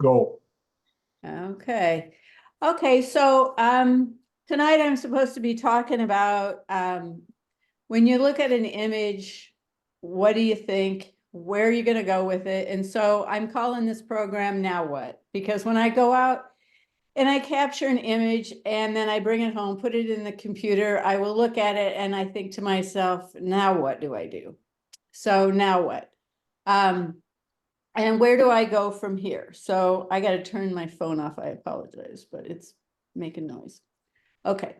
Go. Okay. Okay, so tonight I'm supposed to be talking about when you look at an image, what do you think? Where are you going to go with it? And so I'm calling this program Now What? Because when I go out and I capture an image and then I bring it home, put it in the computer, I will look at it and I think to myself, now what do I do? So now what? And where do I go from here? So I got to turn my phone off. I apologize, but it's making noise. Okay.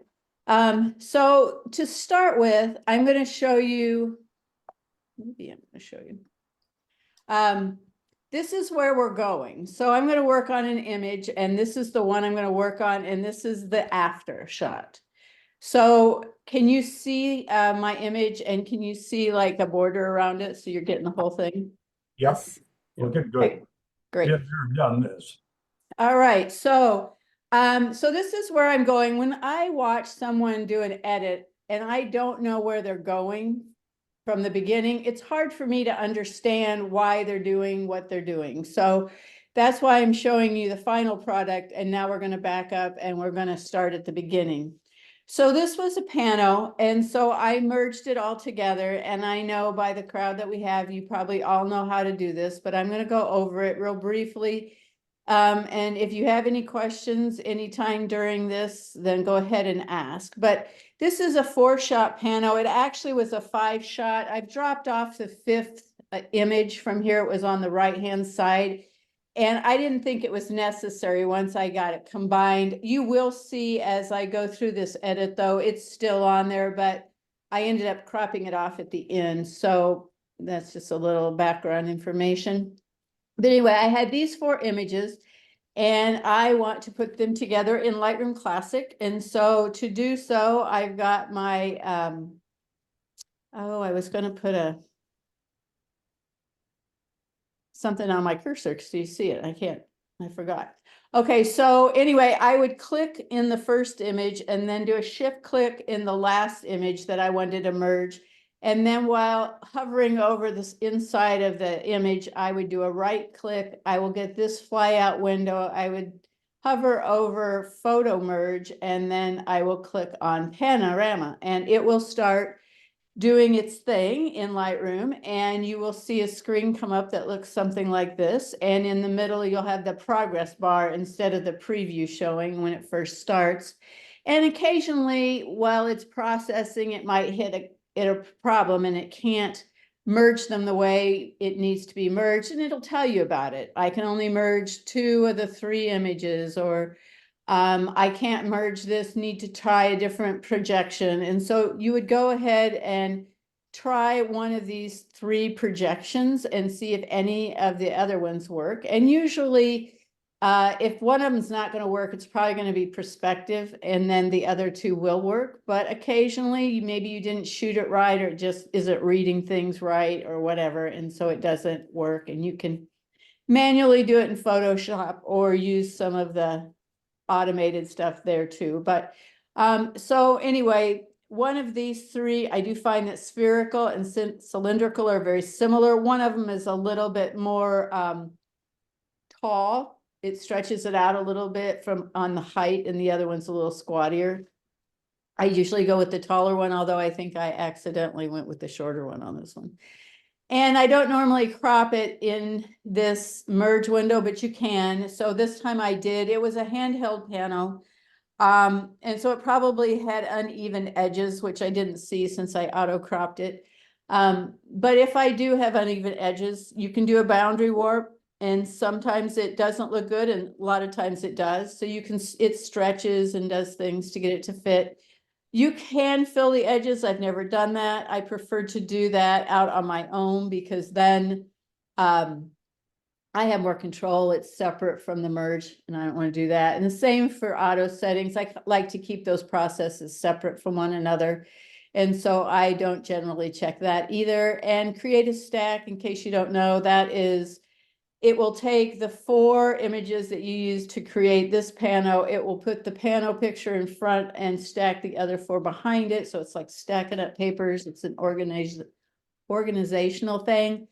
So to start with, I'm going to show you, maybe I'm going to show you. This is where we're going. So I'm going to work on an image, and this is the one I'm going to work on, and this is the after shot. So can you see my image, and can you see like a border around it? So you're getting the whole thing? Yep. Looking good. Okay, great. Been there, done this. All right, so this is where I'm going. When I watch someone do an edit and I don't know where they're going from the beginning, it's hard for me to understand why they're doing what they're doing. So that's why I'm showing you the final product, and now we're going to back up and we're going to start at the beginning. So this was a pano, and so I merged it all together, and I know by the crowd that we have, you probably all know how to do this, but I'm going to go over it real briefly. And if you have any questions anytime during this, then go ahead and ask. But this is a 4-shot pano. It actually was a 5-shot. I've dropped off the 5th image from here. It was on the right-hand side. And I didn't think it was necessary once I got it combined. You will see as I go through this edit, though, it's still on there, but I ended up cropping it off at the end. So that's just a little background information. But anyway, I had these 4 images and I want to put them together in Lightroom Classic. And so to do so, I've got my, I was going to put something on my cursor because you see it. I forgot. Okay, so anyway, I would click in the first image and then do a shift click in the last image that I wanted to merge. And then while hovering over this inside of the image, I would do a right click. I will get this fly out window. I would hover over photo merge, and then I will click on panorama, and it will start doing its thing in Lightroom, and you will see a screen come up that looks something like this. And in the middle, you'll have the progress bar instead of the preview showing when it first starts. And occasionally, while it's processing, it might hit a problem and it can't merge them the way it needs to be merged, and it'll tell you about it. I can only merge 2 of the 3 images, or I can't merge this, need to try a different projection. And so you would go ahead and try one of these 3 projections and see if any of the other ones work. And usually, if one of them's not going to work, it's probably going to be perspective, and then the other 2 will work. But occasionally, maybe you didn't shoot it right, or it just isn't reading things right, or whatever, and so it doesn't work. And you can manually do it in Photoshop or use some of the automated stuff there too. But so anyway, one of these 3, I do find that spherical and cylindrical are very similar. One of them is a little bit more tall. It stretches it out a little bit from on the height, and the other one's a little squattier. I usually go with the taller one, although I think I accidentally went with the shorter one on this one. And I don't normally crop it in this merge window, but you can. So this time I did. It was a handheld panel. And so it probably had uneven edges, which I didn't see since I auto cropped it. But if I do have uneven edges, you can do a boundary warp, and sometimes it doesn't look good, and a lot of times it does. So you can, it stretches and does things to get it to fit. You can fill the edges. I've never done that. I prefer to do that out on my own, because then I have more control. It's separate from the merge, and I don't want to do that. And the same for auto settings. I like to keep those processes separate from one another. And so I don't generally check that either. And create a stack, in case you don't know, that is, it will take the 4 images that you use to create this pano. It will put the pano picture in front and stack the other 4 behind it. So it's like stacking up papers. It's an organizational thing.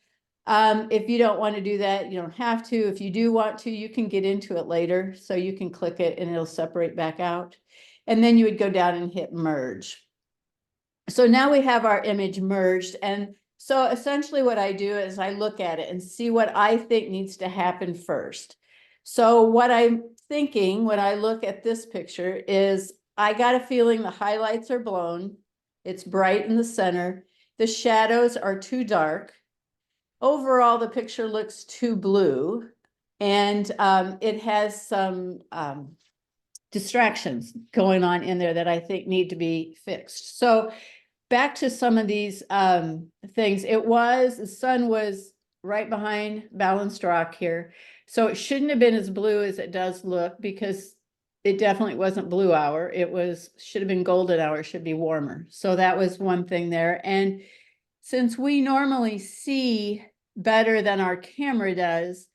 If you don't want to do that, you don't have to. If you do want to, you can get into it later. So you can click it and it'll separate back out. And then you would go down and hit merge. So now we have our image merged. And so essentially what I do is I look at it and see what I think needs to happen first. So what I'm thinking when I look at this picture is I got a feeling the highlights are blown. It's bright in the center. The shadows are too dark. Overall, the picture looks too blue. And it has some distractions going on in there that I think need to be fixed. So back to some of these things. The sun was right behind balanced rock here. So it shouldn't have been as blue as it does look, because it definitely wasn't blue hour. Should have been golden hour, should be warmer. So that was one thing there. And since we normally see better than our camera does,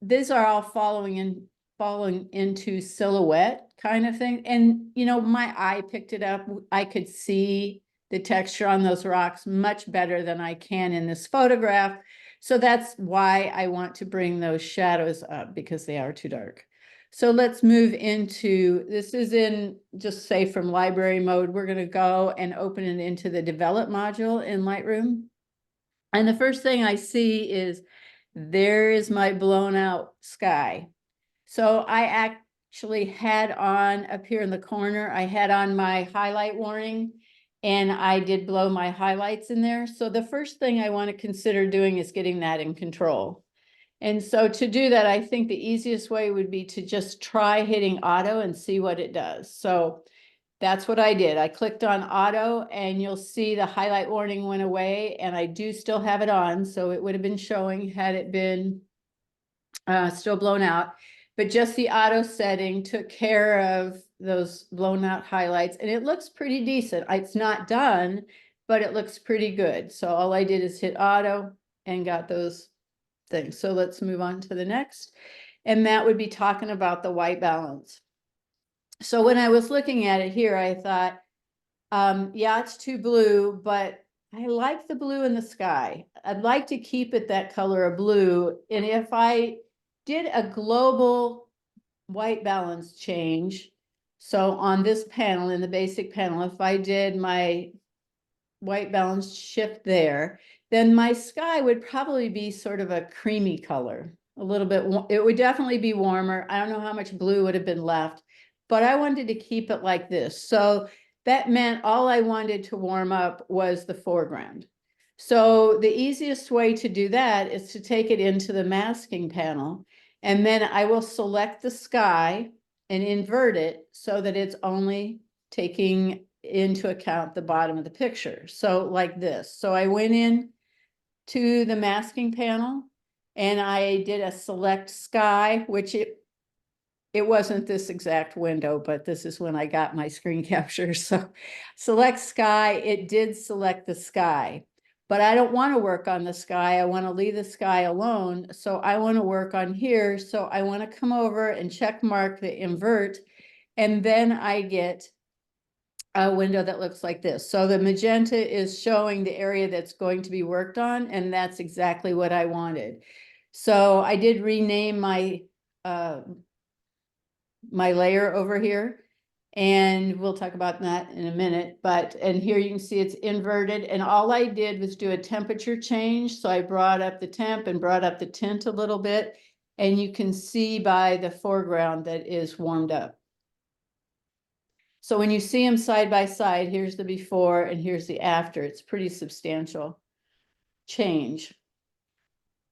these are all falling into silhouette kind of thing. And, my eye picked it up. I could see the texture on those rocks much better than I can in this photograph. So that's why I want to bring those shadows up, because they are too dark. So let's move into, this is in, just say from library mode, we're going to go and open it into the develop module in Lightroom. And the first thing I see is there is my blown out sky. So I actually had on up here in the corner, I had on my highlight warning, and I did blow my highlights in there. So the first thing I want to consider doing is getting that in control. And so to do that, I think the easiest way would be to just try hitting auto and see what it does. So that's what I did. I clicked on auto, and you'll see the highlight warning went away, and I do still have it on. So it would have been showing had it been still blown out. But just the auto setting took care of those blown out highlights, and it looks pretty decent. It's not done, but it looks pretty good. So all I did is hit auto and got those things. So let's move on to the next. And that would be talking about the white balance. So when I was looking at it here, I thought, yeah, it's too blue, but I like the blue in the sky. I'd like to keep it that color of blue. And if I did a global white balance change, so on this panel, in the basic panel, if I did my white balance shift there, then my sky would probably be sort of a creamy color, a little bit. It would definitely be warmer. I don't know how much blue would have been left, but I wanted to keep it like this. So that meant all I wanted to warm up was the foreground. So the easiest way to do that is to take it into the masking panel, and then I will select the sky and invert it so that it's only taking into account the bottom of the picture. So like this. So I went in to the masking panel and I did a select sky, which it wasn't this exact window, but this is when I got my screen capture. So select sky, it did select the sky, but I don't want to work on the sky. I want to leave the sky alone. So I want to work on here. So I want to come over and check mark the invert, and then I get a window that looks like this. So the magenta is showing the area that's going to be worked on, and that's exactly what I wanted. So I did rename my my layer over here, and we'll talk about that in a minute. And here you can see it's inverted, and all I did was do a temperature change. So I brought up the temp and brought up the tint a little bit, and you can see by the foreground that is warmed up. So when you see them side by side, here's the before and here's the after. It's pretty substantial change.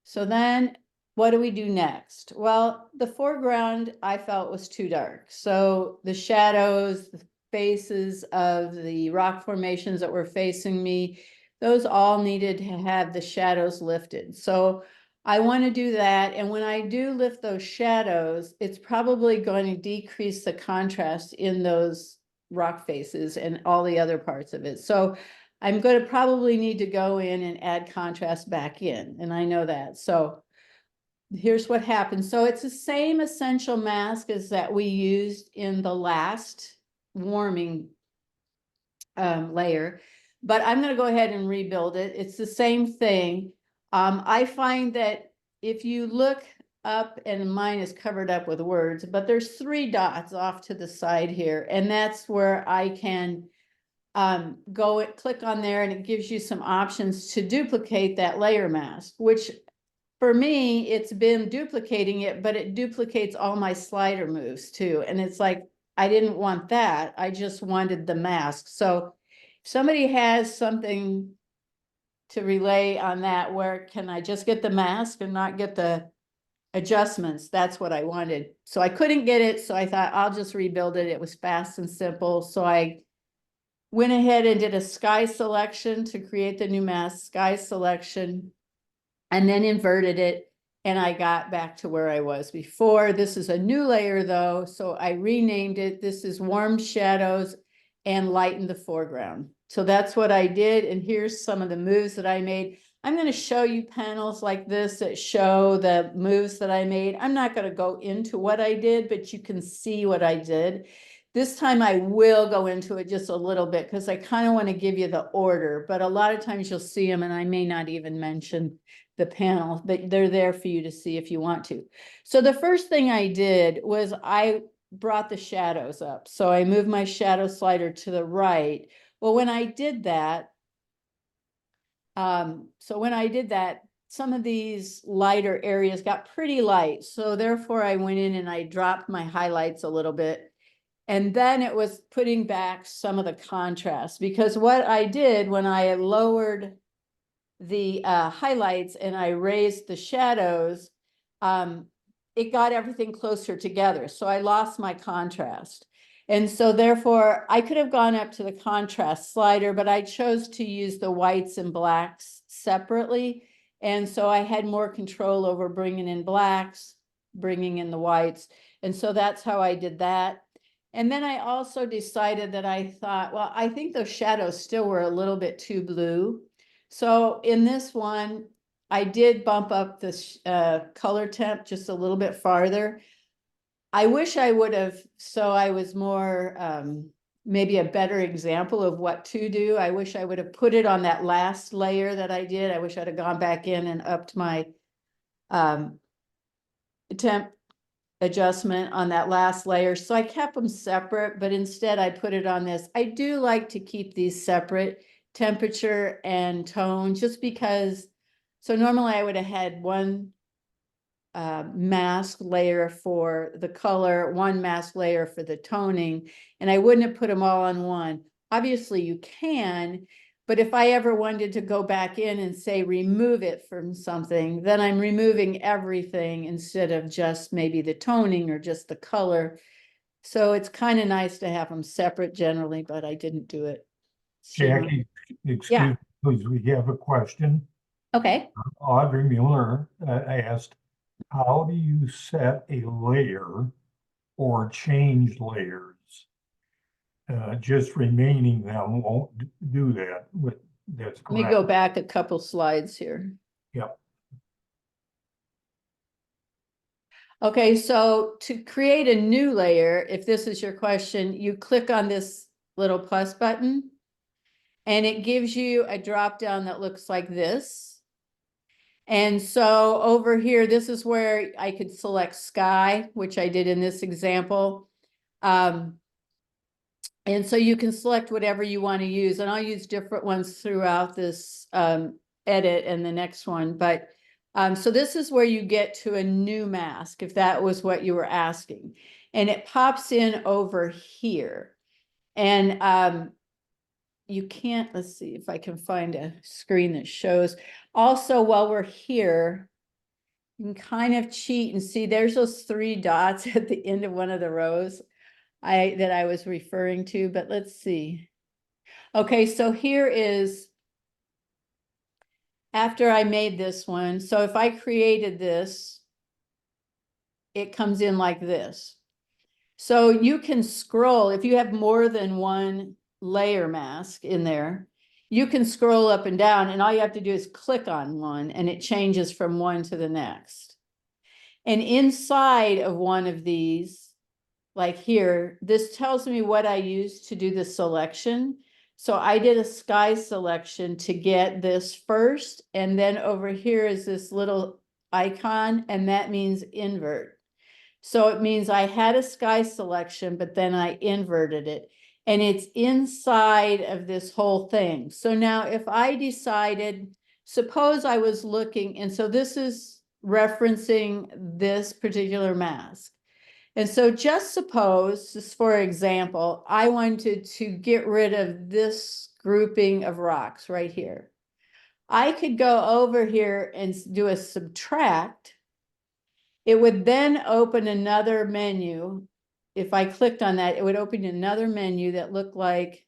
So then what do we do next? Well, the foreground I felt was too dark. So the shadows, the faces of the rock formations that were facing me, those all needed to have the shadows lifted. So I want to do that. And when I do lift those shadows, it's probably going to decrease the contrast in those rock faces and all the other parts of it. So I'm going to probably need to go in and add contrast back in, and I know that. So here's what happens. So it's the same essential mask as that we used in the last warming layer, but I'm going to go ahead and rebuild it. It's the same thing. I find that if you look up, and mine is covered up with words, but there's 3 dots off to the side here, and that's where I can click on there, and it gives you some options to duplicate that layer mask, which for me, it's been duplicating it, but it duplicates all my slider moves too. And it's like, I didn't want that. I just wanted the mask. So if somebody has something to relay on that, where can I just get the mask and not get the adjustments? That's what I wanted. So I couldn't get it. So I thought I'll just rebuild it. It was fast and simple. So I went ahead and did a sky selection to create the new mask, sky selection, and then inverted it, and I got back to where I was before. This is a new layer though, so I renamed it. This is warm shadows and lighten the foreground. So that's what I did, and here's some of the moves that I made. I'm going to show you panels like this that show the moves that I made. I'm not going to go into what I did, but you can see what I did. This time I will go into it just a little bit because I kind of want to give you the order, but a lot of times you'll see them and I may not even mention the panel, but they're there for you to see if you want to. So the first thing I did was I brought the shadows up. So I moved my shadow slider to the right. Well, when I did that, some of these lighter areas got pretty light. So therefore I went in and I dropped my highlights a little bit. And then it was putting back some of the contrast, because what I did when I lowered the highlights and I raised the shadows, it got everything closer together. So I lost my contrast. And so therefore I could have gone up to the contrast slider, but I chose to use the whites and blacks separately. And so I had more control over bringing in blacks, bringing in the whites. And so that's how I did that. And then I also decided that I thought, well, I think those shadows still were a little bit too blue. So in this one, I did bump up the color temp just a little bit farther. I wish I would have, so I was more, maybe a better example of what to do. I wish I would have put it on that last layer that I did. I wish I'd have gone back in and upped my temp adjustment on that last layer. So I kept them separate, but instead I put it on this. I do like to keep these separate, temperature and tone, just because. So normally I would have had one mask layer for the color, one mask layer for the toning, and I wouldn't have put them all on one. Obviously you can, but if I ever wanted to go back in and say remove it from something, then I'm removing everything instead of just maybe the toning or just the color. So it's kind of nice to have them separate generally, but I didn't do it. Jackie, excuse Yeah. me, please, we have a question. Okay. Audrey Mueller asked, how do you set a layer or change layers? Just remaining them won't do that. That's Let me correct. go back a couple slides here. Yep. Okay, so to create a new layer, if this is your question, you click on this little plus button and it gives you a drop down that looks like this. And so over here, this is where I could select sky, which I did in this example. And so you can select whatever you want to use, and I'll use different ones throughout this edit and the next one. But so this is where you get to a new mask, if that was what you were asking. And it pops in over here. And you can't, let's see if I can find a screen that shows. Also, while we're here, you can kind of cheat and see there's those 3 dots at the end of one of the rows that I was referring to, but let's see. Okay, so here is after I made this one. So if I created this, it comes in like this. So you can scroll, if you have more than one layer mask in there, you can scroll up and down, and all you have to do is click on one and it changes from one to the next. And inside of one of these, like here, this tells me what I used to do the selection. So I did a sky selection to get this first, and then over here is this little icon, and that means invert. So it means I had a sky selection, but then I inverted it. And it's inside of this whole thing. So now if I decided, suppose I was looking, and so this is referencing this particular mask. And so just suppose, just for example, I wanted to get rid of this grouping of rocks right here. I could go over here and do a subtract. It would then open another menu. If I clicked on that, it would open another menu that looked like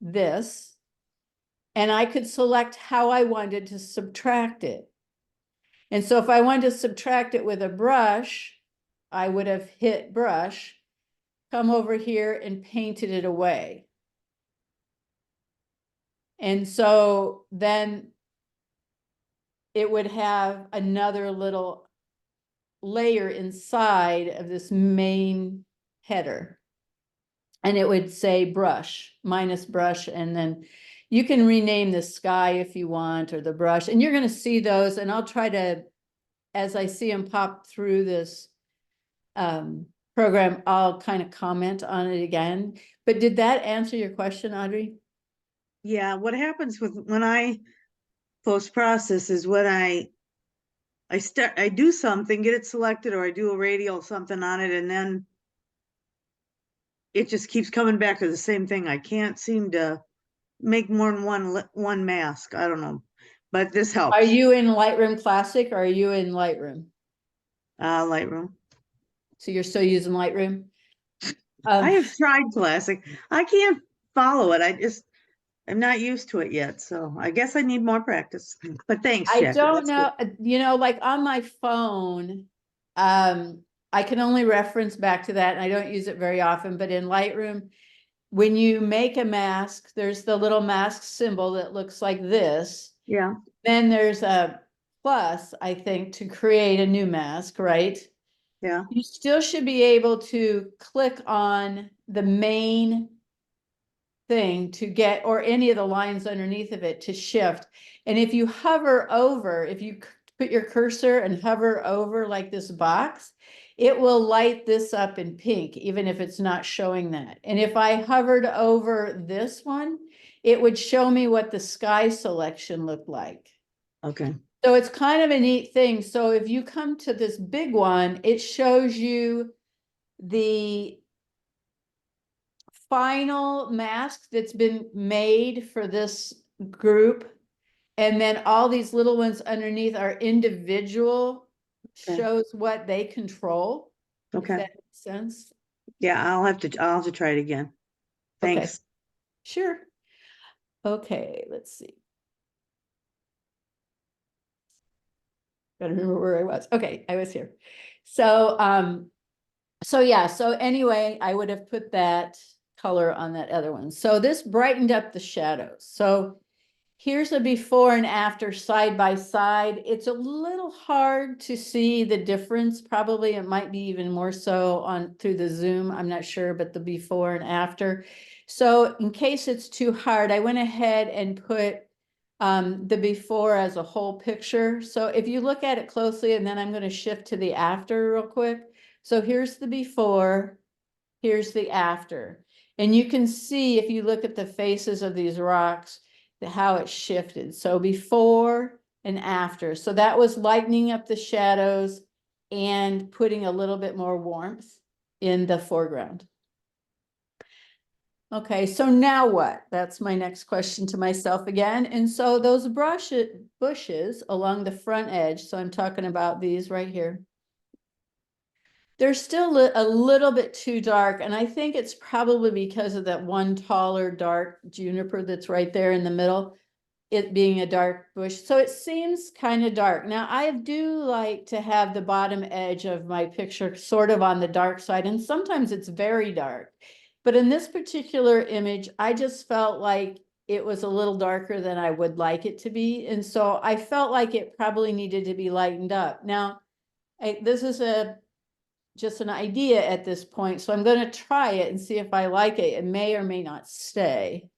this. And I could select how I wanted to subtract it. And so if I wanted to subtract it with a brush, I would have hit brush, come over here and painted it away. And so then it would have another little layer inside of this main header. And it would say brush, minus brush, and then you can rename the sky if you want, or the brush, and you're going to see those, and I'll try to, as I see them pop through this program, I'll kind of comment on it again. But did that answer your question, Audrey? Yeah, what happens with when I post process is when I do something, get it selected, or I do a radial something on it, and then it just keeps coming back to the same thing. I can't seem to make more than one mask. I don't know, but this helps. Are you in Lightroom Classic or are you in Lightroom? Lightroom. So you're still using Lightroom? I have tried Classic. I can't follow it. I'm not used to it yet, so I guess I need more practice. But thanks, I Jackie. don't That's good. know, like on my phone, I can only reference back to that and I don't use it very often, but in Lightroom, when you make a mask, there's the little mask symbol that looks like this. Yeah, Then there's a plus, I think, to create a new mask, right? yeah. You still should be able to click on the main thing to get, or any of the lines underneath of it to shift. And if you hover over, if you put your cursor and hover over like this box, it will light this up in pink, even if it's not showing that. And if I hovered over this one, it would show me what the sky selection looked like. Okay. So it's kind of a neat thing. So if you come to this big one, it shows you the final mask that's been made for this group. And then all these little ones underneath are individual, Okay. shows what they control. If Okay. that makes sense. Yeah, I'll have to try it again. Okay. Thanks. Sure. Okay, let's see. Gotta remember where I was. Okay, I was here. So yeah, so anyway, I would have put that color on that other one. So this brightened up the shadows. So here's a before and after side by side. It's a little hard to see the difference. Probably it might be even more so on through the Zoom. I'm not sure, but the before and after. So in case it's too hard, I went ahead and put the before as a whole picture. So if you look at it closely, and then I'm going to shift to the after real quick. So here's the before, here's the after. And you can see if you look at the faces of these rocks, how it shifted. So before and after. So that was lightening up the shadows and putting a little bit more warmth in the foreground. Okay, so now what? That's my next question to myself again. And so those bushes along the front edge, so I'm talking about these right here, they're still a little bit too dark. And I think it's probably because of that one taller dark juniper that's right there in the middle, it being a dark bush. So it seems kind of dark. Now I do like to have the bottom edge of my picture sort of on the dark side. And sometimes it's very dark. But in this particular image, I just felt like it was a little darker than I would like it to be. And so I felt like it probably needed to be lightened up. Now, this is just an idea at this point. So I'm going to try it and see if I like it. It may or may not stay.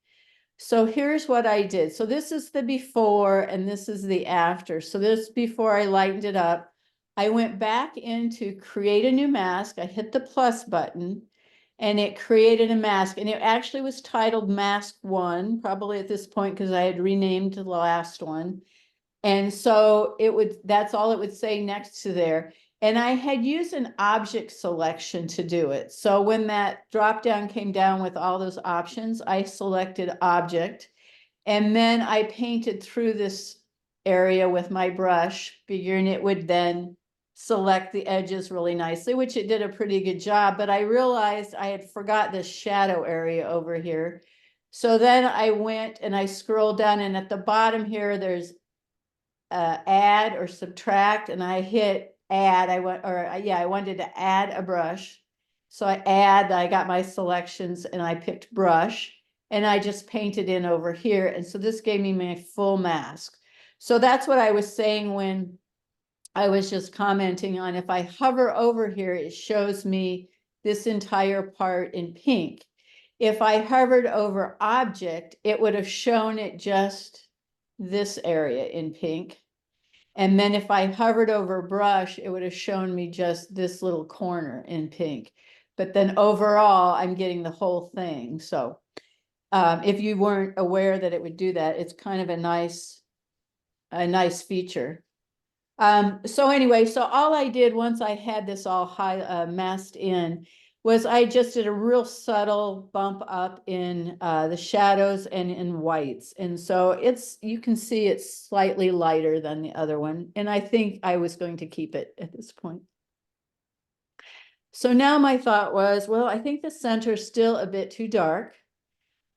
So here's what I did. So this is the before and this is the after. So this before I lightened it up. I went back into create a new mask. I hit the plus button and it created a mask, and it actually was titled mask 1, probably at this point because I had renamed the last one. And so that's all it would say next to there. And I had used an object selection to do it. So when that drop down came down with all those options, I selected object. And then I painted through this area with my brush, figuring it would then select the edges really nicely, which it did a pretty good job. But I realized I had forgot this shadow area over here. So then I went and I scrolled down, and at the bottom here, there's add or subtract, and I hit add. I wanted to add a brush. So I got my selections and I picked brush and I just painted in over here. And so this gave me my full mask. So that's what I was saying when I was just commenting on, if I hover over here, it shows me this entire part in pink. If I hovered over object, it would have shown it just this area in pink. And then if I hovered over brush, it would have shown me just this little corner in pink. But then overall, I'm getting the whole thing. So if you weren't aware that it would do that, it's kind of a nice feature. So anyway, so all I did once I had this all masked in was I just did a real subtle bump up in the shadows and in whites. And so you can see it's slightly lighter than the other one. And I think I was going to keep it at this point. So now my thought was, well, I think the center is still a bit too dark.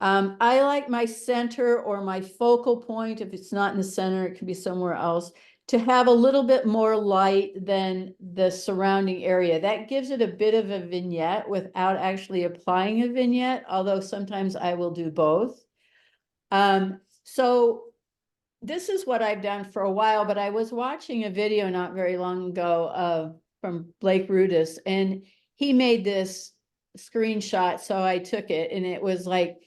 I like my center or my focal point, if it's not in the center, it could be somewhere else, to have a little bit more light than the surrounding area. That gives it a bit of a vignette without actually applying a vignette, although sometimes I will do both. So this is what I've done for a while, but I was watching a video not very long ago from Blake Rudis, and he made this screenshot, so I took it, and it was like,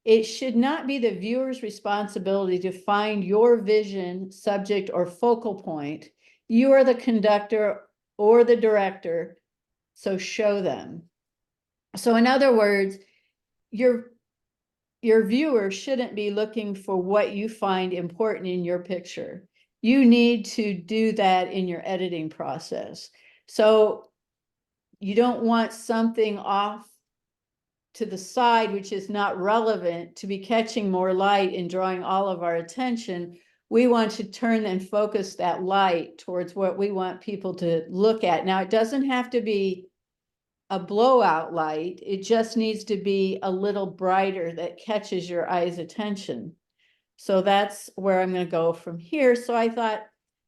it should not be the viewer's responsibility to find your vision, subject, or focal point. You are the conductor or the director, so show them. So in other words, your viewer shouldn't be looking for what you find important in your picture. You need to do that in your editing process. So you don't want something off to the side, which is not relevant, to be catching more light and drawing all of our attention. We want to turn and focus that light towards what we want people to look at. Now, it doesn't have to be a blowout light. It just needs to be a little brighter that catches your eye's attention. So that's where I'm going to go from here. So I thought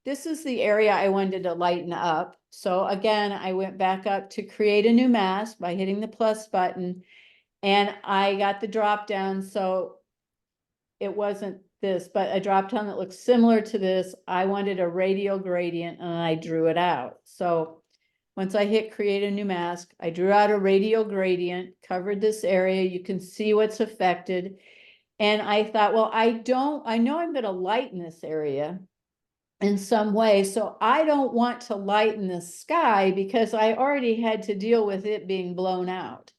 this is the area I wanted to lighten up. So again, I went back up to create a new mask by hitting the plus button. And I got the drop down, so it wasn't this, but a drop down that looks similar to this. I wanted a radial gradient and I drew it out. So once I hit create a new mask, I drew out a radial gradient, covered this area. You can see what's affected. And I thought, well, I know I'm going to lighten this area in some way. So I don't want to lighten the sky because I already had to deal with it being blown out.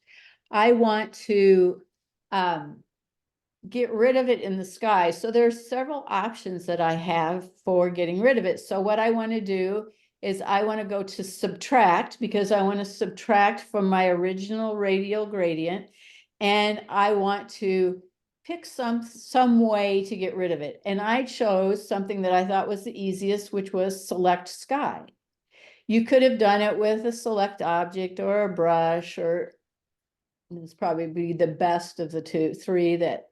I want to get rid of it in the sky. So there's several options that I have for getting rid of it. So what I want to do is I want to go to subtract, because I want to subtract from my original radial gradient. And I want to pick some way to get rid of it. And I chose something that I thought was the easiest, which was select sky. You could have done it with a select object or a brush, or it's probably be the best of the three that,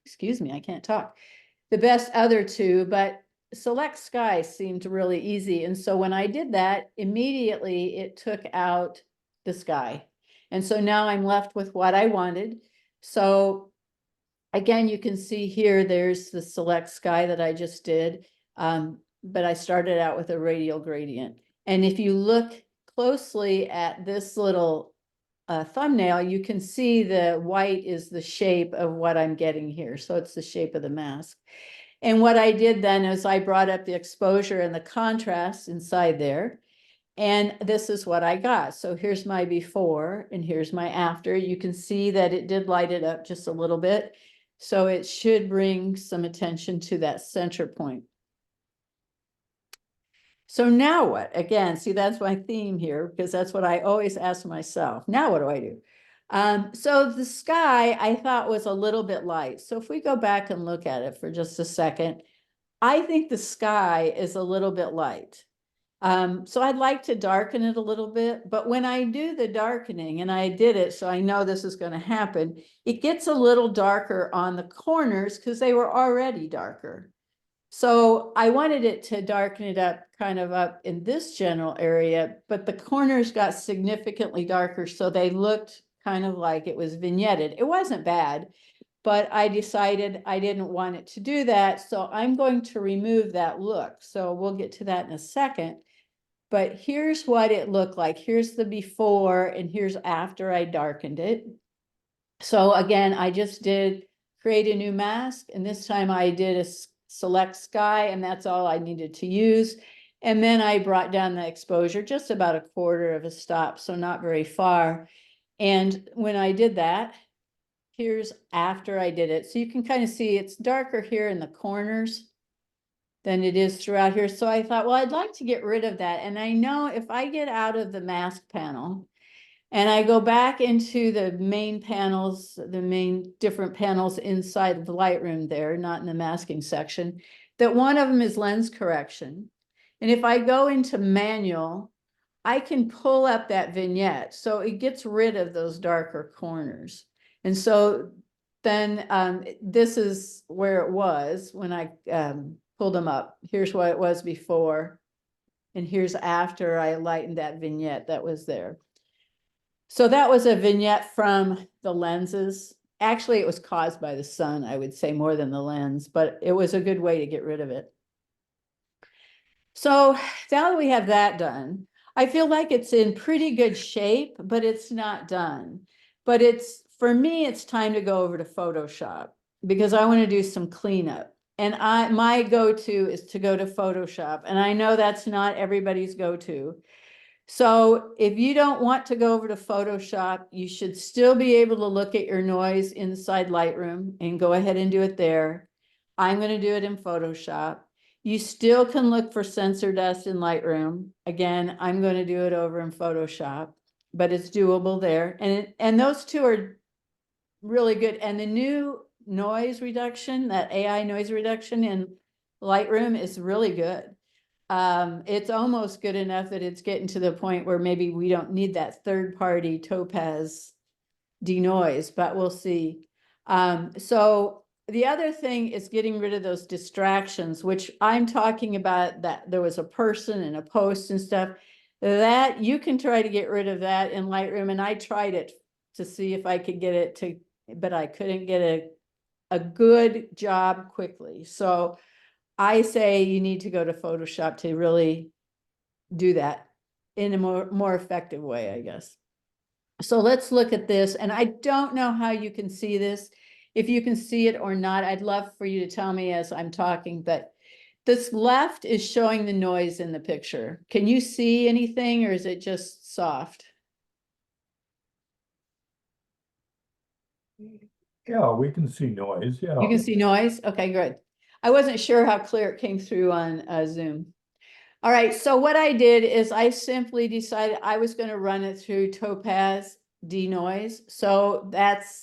excuse me, I can't talk. The best other two, but select sky seemed really easy. And so when I did that, immediately it took out the sky. And so now I'm left with what I wanted. So again, you can see here, there's the select sky that I just did. But I started out with a radial gradient. And if you look closely at this little thumbnail, you can see the white is the shape of what I'm getting here. So it's the shape of the mask. And what I did then is I brought up the exposure and the contrast inside there. And this is what I got. So here's my before and here's my after. You can see that it did light it up just a little bit. So it should bring some attention to that center point. So now what? Again, see, that's my theme here, because that's what I always ask myself. Now what do I do? So the sky I thought was a little bit light. So if we go back and look at it for just a second, I think the sky is a little bit light. So I'd like to darken it a little bit, but when I do the darkening, and I did it, so I know this is going to happen, it gets a little darker on the corners because they were already darker. So I wanted it to darken it up kind of up in this general area, but the corners got significantly darker, so they looked kind of like it was vignetted. It wasn't bad, but I decided I didn't want it to do that, so I'm going to remove that look. So we'll get to that in a second. But here's what it looked like. Here's the before and here's after I darkened it. So again, I just did create a new mask, and this time I did a select sky, and that's all I needed to use. And then I brought down the exposure just about a quarter of a stop, so not very far. And when I did that, here's after I did it. So you can kind of see it's darker here in the corners than it is throughout here. So I thought, well, I'd like to get rid of that. And I know if I get out of the mask panel and I go back into the main panels, the main different panels inside of the Lightroom there, not in the masking section, that one of them is lens correction. And if I go into manual, I can pull up that vignette. So it gets rid of those darker corners. And so then this is where it was when I pulled them up. Here's what it was before, and here's after I lightened that vignette that was there. So that was a vignette from the lenses. Actually, it was caused by the sun, I would say, more than the lens, but it was a good way to get rid of it. So now that we have that done, I feel like it's in pretty good shape, but it's not done. But it's, for me, it's time to go over to Photoshop because I want to do some cleanup. And my go-to is to go to Photoshop. And I know that's not everybody's go-to. So if you don't want to go over to Photoshop, you should still be able to look at your noise inside Lightroom and go ahead and do it there. I'm going to do it in Photoshop. You still can look for sensor dust in Lightroom. Again, I'm going to do it over in Photoshop, but it's doable there. And those two are really good. And the new noise reduction, that AI noise reduction in Lightroom is really good. It's almost good enough that it's getting to the point where maybe we don't need that third-party Topaz denoise, but we'll see. So the other thing is getting rid of those distractions, which I'm talking about, that there was a person and a post and stuff, that you can try to get rid of that in Lightroom. And I tried it to see if I could get it to, but I couldn't get a good job quickly. So I say you need to go to Photoshop to really do that in a more effective way, I guess. So let's look at this. And I don't know how you can see this. If you can see it or not, I'd love for you to tell me as I'm talking, but this left is showing the noise in the picture. Can you see anything, or is it just soft? Yeah, we can see noise, yeah. You can see noise? Okay, good. I wasn't sure how clear it came through on Zoom. All right, so what I did is I simply decided I was going to run it through Topaz denoise. So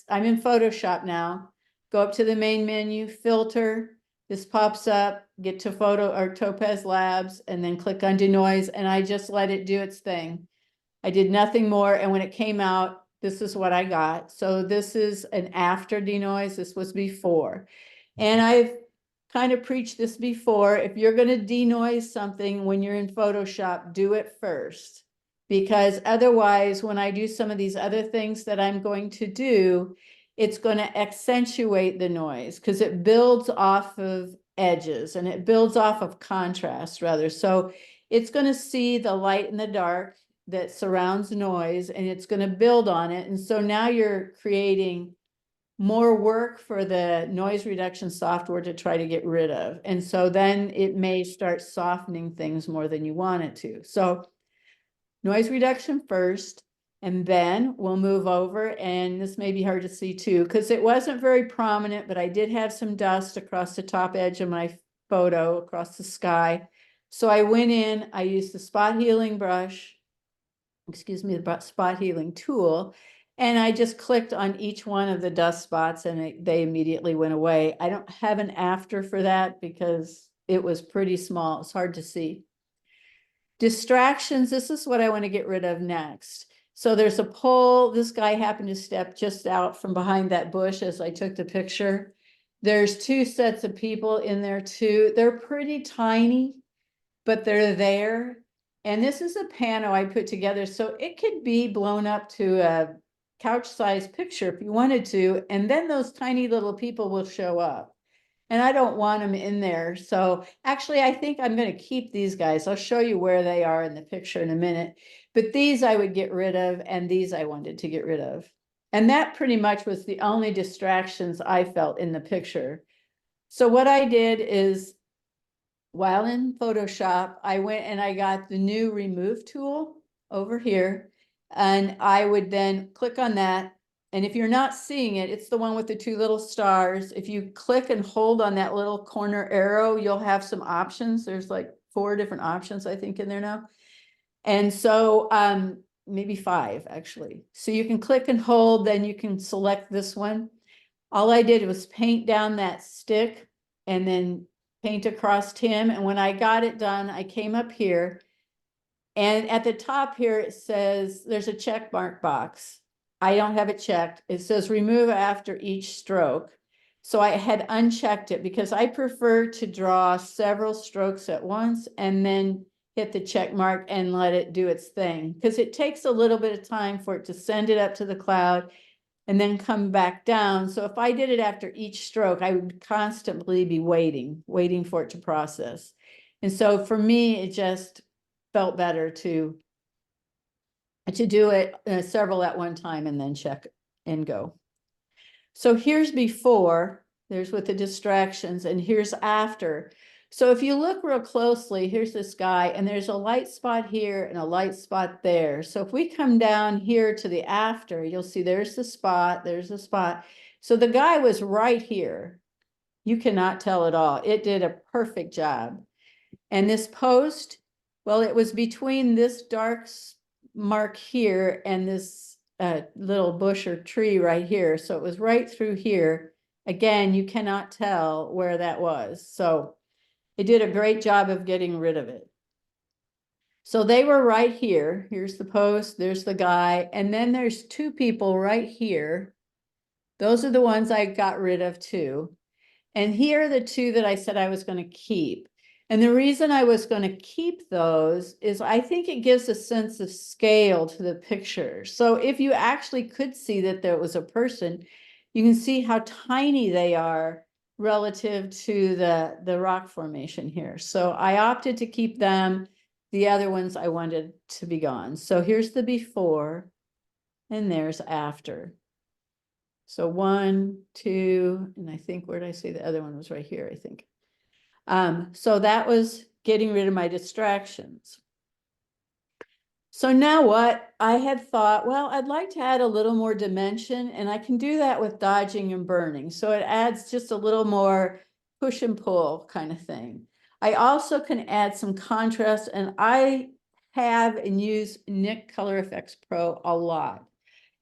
I'm in Photoshop now. Go up to the main menu, filter. This pops up, get to Topaz Labs, and then click on denoise, and I just let it do its thing. I did nothing more, and when it came out, this is what I got. So this is an after denoise. This was before. And I've kind of preached this before. If you're going to denoise something when you're in Photoshop, do it first. Because otherwise, when I do some of these other things that I'm going to do, it's going to accentuate the noise because it builds off of edges and it builds off of contrast rather. So it's going to see the light and the dark that surrounds noise, and it's going to build on it. And so now you're creating more work for the noise reduction software to try to get rid of. And so then it may start softening things more than you want it to. So noise reduction first, and then we'll move over, and this may be hard to see too, because it wasn't very prominent, but I did have some dust across the top edge of my photo, across the sky. So I went in, I used the spot healing brush, excuse me, the spot healing tool, and I just clicked on each one of the dust spots, and they immediately went away. I don't have an after for that because it was pretty small. It's hard to see. Distractions, this is what I want to get rid of next. So there's a pole. This guy happened to step just out from behind that bush as I took the picture. There's two sets of people in there too. They're pretty tiny, but they're there. And this is a pano I put together, so it could be blown up to a couch-sized picture if you wanted to, and then those tiny little people will show up. And I don't want them in there. So actually, I think I'm going to keep these guys. I'll show you where they are in the picture in a minute. But these I would get rid of, and these I wanted to get rid of. And that pretty much was the only distractions I felt in the picture. So what I did is, while in Photoshop, I went and I got the new remove tool over here. And I would then click on that. And if you're not seeing it, it's the one with the two little stars. If you click and hold on that little corner arrow, you'll have some options. There's like 4 different options, I think, in there now. And so maybe 5 actually. So you can click and hold, then you can select this one. All I did was paint down that stick and then paint across him. And when I got it done, I came up here, and at the top here, it says there's a check mark box. I don't have it checked. It says remove after each stroke. So I had unchecked it because I prefer to draw several strokes at once and then hit the check mark and let it do its thing, because it takes a little bit of time for it to send it up to the cloud and then come back down. So if I did it after each stroke, I would constantly be waiting for it to process. And so for me, it just felt better to do it several at one time and then check and go. So here's before, there's with the distractions, and here's after. So if you look real closely, here's this guy, and there's a light spot here and a light spot there. So if we come down here to the after, you'll see there's the spot, there's the spot. So the guy was right here. You cannot tell at all. It did a perfect job. And this post, well, it was between this dark mark here and this little bush or tree right here. So it was right through here. Again, you cannot tell where that was. So it did a great job of getting rid of it. So they were right here. Here's the post, there's the guy, and then there's 2 people right here. Those are the ones I got rid of too. And here are the 2 that I said I was going to keep. And the reason I was going to keep those is I think it gives a sense of scale to the picture. So if you actually could see that there was a person, you can see how tiny they are relative to the rock formation here. So I opted to keep them. The other ones I wanted to be gone. So here's the before, and there's after. So 1, 2, and I think, where did I say the other one was? Right here, I think. So that was getting rid of my distractions. So now what? I had thought, well, I'd like to add a little more dimension, and I can do that with dodging and burning. So it adds just a little more push and pull kind of thing. I also can add some contrast, and I have and use Nik Color Effects Pro a lot.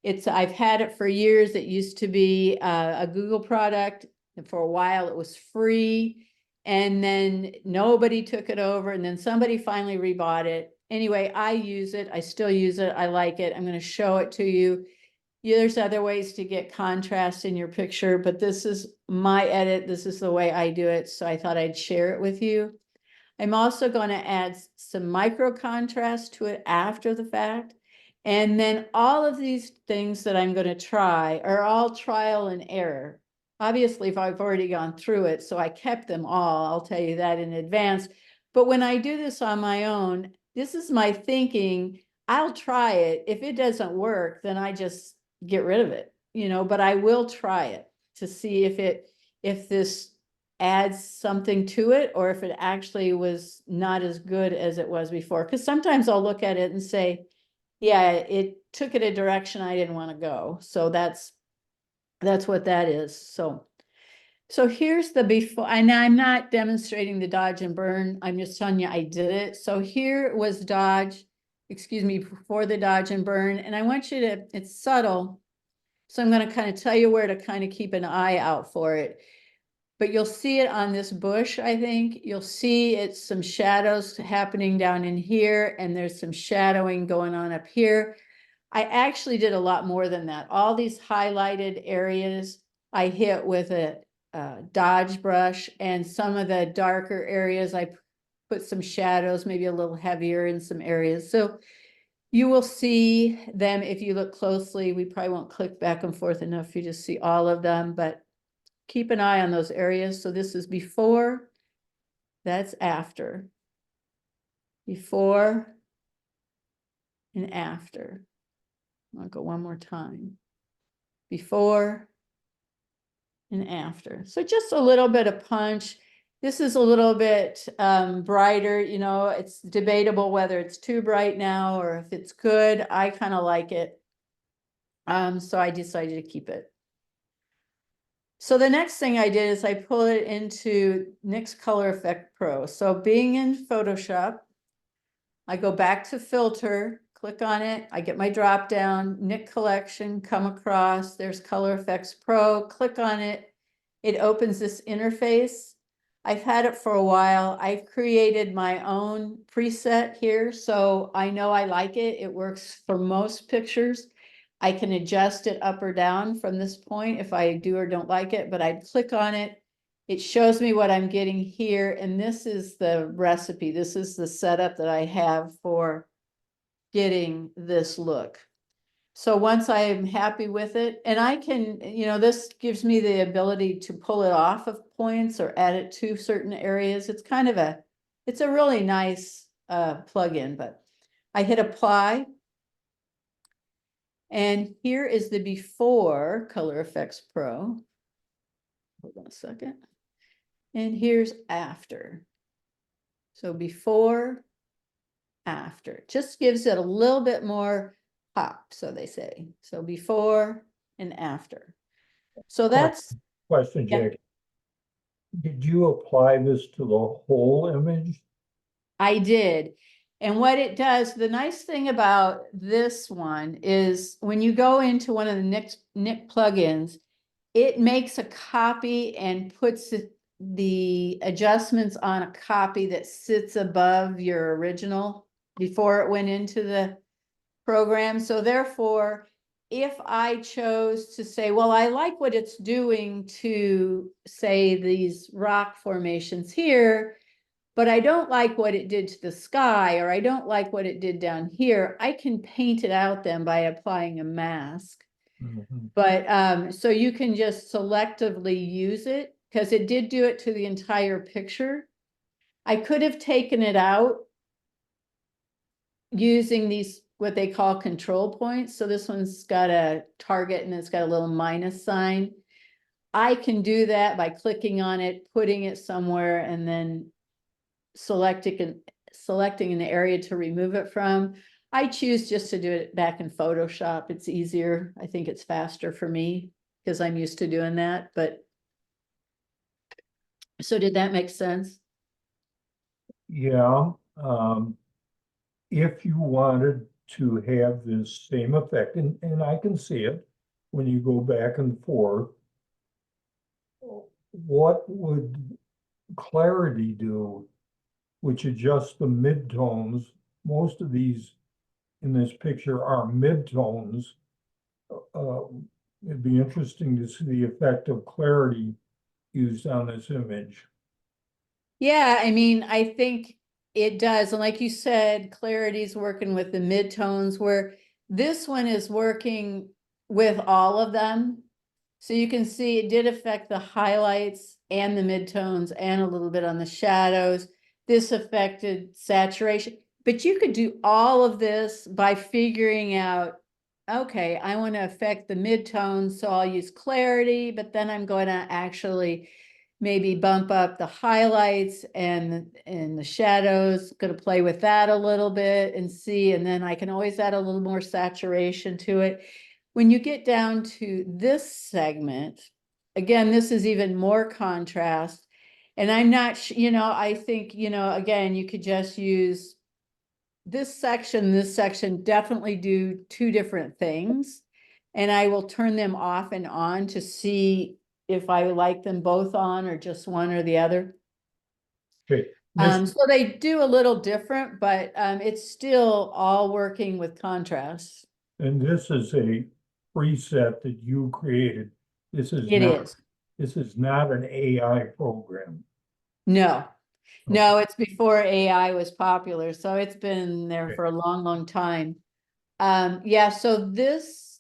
I've had it for years. It used to be a Google product, and for a while it was free. And then nobody took it over, and then somebody finally rebought it. Anyway, I use it. I still use it. I like it. I'm going to show it to you. There's other ways to get contrast in your picture, but this is my edit. This is the way I do it. So I thought I'd share it with you. I'm also going to add some micro contrast to it after the fact. And then all of these things that I'm going to try are all trial and error. Obviously, if I've already gone through it, so I kept them all, I'll tell you that in advance. But when I do this on my own, this is my thinking. I'll try it. If it doesn't work, then I just get rid of it, but I will try it to see if this adds something to it, or if it actually was not as good as it was before. Because sometimes I'll look at it and say, yeah, it took it a direction I didn't want to go. So that's what that is. So here's the before, and I'm not demonstrating the dodge and burn. I'm just telling you I did it. So here was dodge, excuse me, before the dodge and burn. And I want you to, it's subtle. So I'm going to kind of tell you where to kind of keep an eye out for it. But you'll see it on this bush, I think. You'll see it's some shadows happening down in here, and there's some shadowing going on up here. I actually did a lot more than that. All these highlighted areas I hit with a dodge brush, and some of the darker areas I put some shadows, maybe a little heavier in some areas. So you will see them if you look closely. We probably won't click back and forth enough for you to see all of them, but keep an eye on those areas. So this is before, that's after. Before and after. I'll go one more time. Before and after. So just a little bit of punch. This is a little bit brighter, it's debatable whether it's too bright now or if it's good. I kind of like it. So I decided to keep it. So the next thing I did is I pulled it into NYX Color Effect Pro. So being in Photoshop, I go back to filter, click on it, I get my drop down, Nick Collection, come across, there's Color Effects Pro, click on it. It opens this interface. I've had it for a while. I've created my own preset here, so I know I like it. It works for most pictures. I can adjust it up or down from this point if I do or don't like it, but I'd click on it. It shows me what I'm getting here, and this is the recipe. This is the setup that I have for getting this look. So once I'm happy with it, and I can, this gives me the ability to pull it off of points or add it to certain areas. It's kind of it's a really nice plugin, but I hit apply. And here is the before Color Effects Pro. Hold on a second. And here's after. So before, after. Just gives it a little bit more pop, so they say. So before and after. So that's Question, yeah. Jackie. Did you apply this to the whole image? I did. And what it does, the nice thing about this one is when you go into one of the Nick plugins, it makes a copy and puts the adjustments on a copy that sits above your original before it went into the program. So therefore, if I chose to say, well, I like what it's doing to say these rock formations here, but I don't like what it did to the sky, or I don't like what it did down here, I can paint it out then by applying a mask. Mhm. But so you can just selectively use it because it did do it to the entire picture. I could have taken it out using these, what they call control points. So this one's got a target and it's got a little minus sign. I can do that by clicking on it, putting it somewhere, and then selecting an area to remove it from. I choose just to do it back in Photoshop. It's easier. I think it's faster for me because I'm used to doing that. But so did that make sense? Yeah, if you wanted to have this same effect, and I can see it when you go back and forth, what would clarity do, which adjusts the midtones? Most of these in this picture are midtones. Uh, it'd be interesting to see the effect of clarity used on this image. Yeah, I mean, I think it does. And like you said, clarity's working with the midtones, where this one is working with all of them. So you can see it did affect the highlights and the midtones and a little bit on the shadows. This affected saturation. But you could do all of this by figuring out, okay, I want to affect the midtones, so I'll use clarity, but then I'm going to actually maybe bump up the highlights and the shadows, going to play with that a little bit and see, and then I can always add a little more saturation to it. When you get down to this segment, again, this is even more contrast. And I'm not, you know, I think, you know, again, you could just use this section, definitely do two different things. And I will turn them off and on to see if I like them both on or just one or the other. Okay, this, So they do a little different, but it's still all working with contrast. and this is a preset that you created. This is It not, is. this is not an AI program. No, no, it's before AI was popular, so it's been there Okay. for a long, long time. Yeah, so this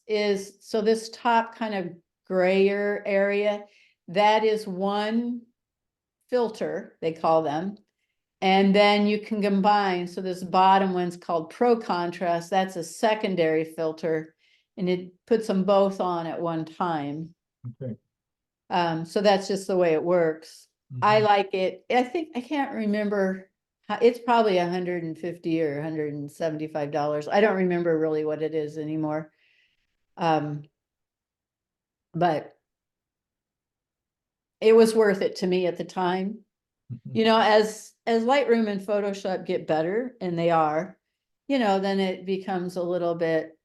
top kind of grayer area, that is one filter, they call them. And then you can combine, so this bottom one's called Pro Contrast, that's a secondary filter, and it puts them both on at one time. Okay. So that's just the way it works. I Mhm. like it. I think, I can't remember, it's probably $150 or $175. I don't remember really what it is anymore. But it was worth it to me at the time. Mhm. You know, as Lightroom and Photoshop get better, and they are, you know, then it becomes a little bit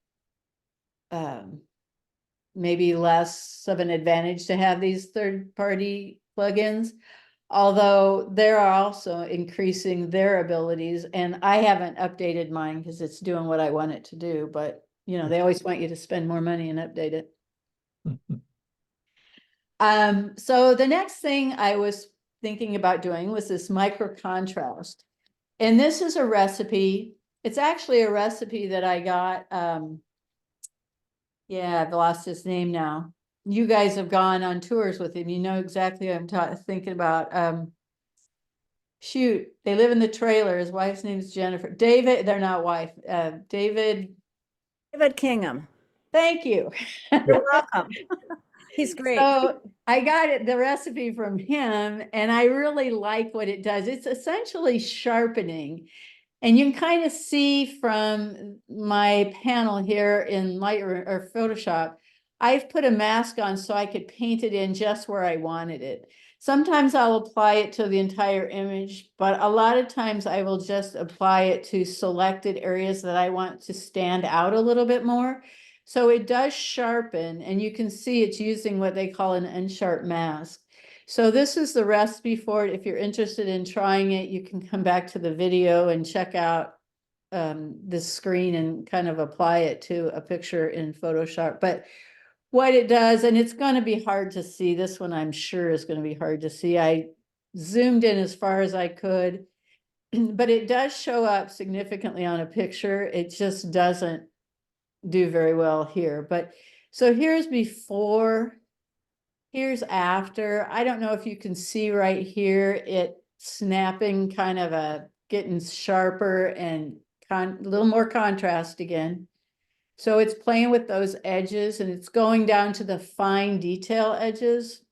maybe less of an advantage to have these third-party plugins. Although they're also increasing their abilities, and I haven't updated mine because it's doing what I want it to do, but you know, they always want you to spend more money and update it. So the next thing I was thinking about doing was this micro contrast. And this is a recipe. It's actually a recipe that I got. Yeah, I've lost his name now. You guys have gone on tours with him. You know exactly what I'm thinking about. Shoot, they live in the trailer. His wife's name is Jennifer. David, they're not wife. David. David Kingham. Thank you. You're welcome. He's great. So I got the recipe from him, and I really like what it does. It's essentially sharpening. And you can kind of see from my panel here in Lightroom or Photoshop, I've put a mask on so I could paint it in just where I wanted it. Sometimes I'll apply it to the entire image, but a lot of times I will just apply it to selected areas that I want to stand out a little bit more. So it does sharpen, and you can see it's using what they call an unsharp mask. So this is the recipe for it. If you're interested in trying it, you can come back to the video and check out this screen and kind of apply it to a picture in Photoshop. But what it does, and it's going to be hard to see, this one I'm sure is going to be hard to see. I zoomed in as far as I could, but it does show up significantly on a picture. It just doesn't do very well here. But so here's before. Here's after. I don't know if you can see right here, it snapping, kind of getting sharper and a little more contrast again. So it's playing with those edges, and it's going down to the fine detail edges.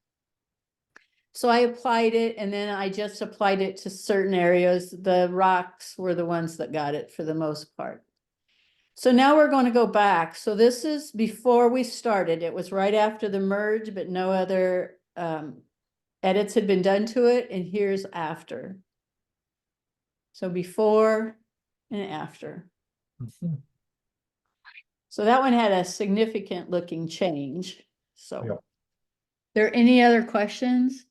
So I applied it, and then I just applied it to certain areas. The rocks were the ones that got it for the most part. So now we're going to go back. So this is before we started. It was right after the merge, but no other edits had been done to it. And here's after. So before and after. Mhm. So that one had a significant looking change. So Yeah. there any other questions?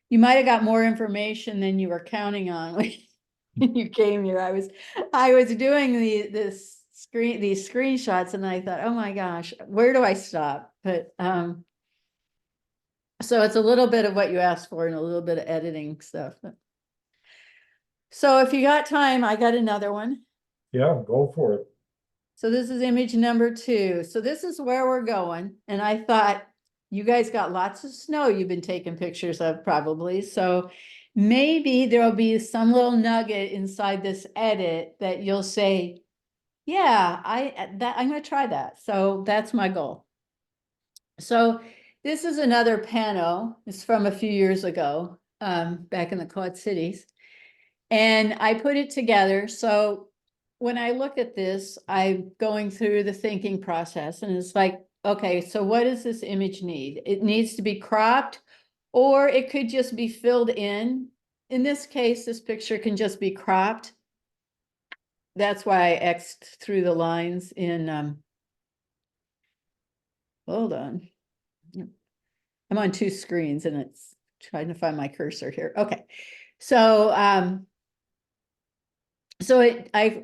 You might have got more information than you were counting on when you came here. I was doing these screenshots, and I thought, oh my gosh, where do I stop? But so it's a little bit of what you asked for and a little bit of editing stuff. So if you got time, I got another one. Yeah, go for it. So this is image number 2. So this is where we're going. And I thought, you guys got lots of snow you've been taking pictures of probably. So maybe there'll be some little nugget inside this edit that you'll say, yeah, I'm gonna try that. So that's my goal. So this is another pano. It's from a few years ago, back in the Quad Cities. And I put it together. So when I look at this, I'm going through the thinking process and it's like, okay, so what does this image need? It needs to be cropped, or it could just be filled in. In this case, this picture can just be cropped. That's why I X'd through the lines in, hold on. I'm on two screens and it's trying to find my cursor here. Okay. So, I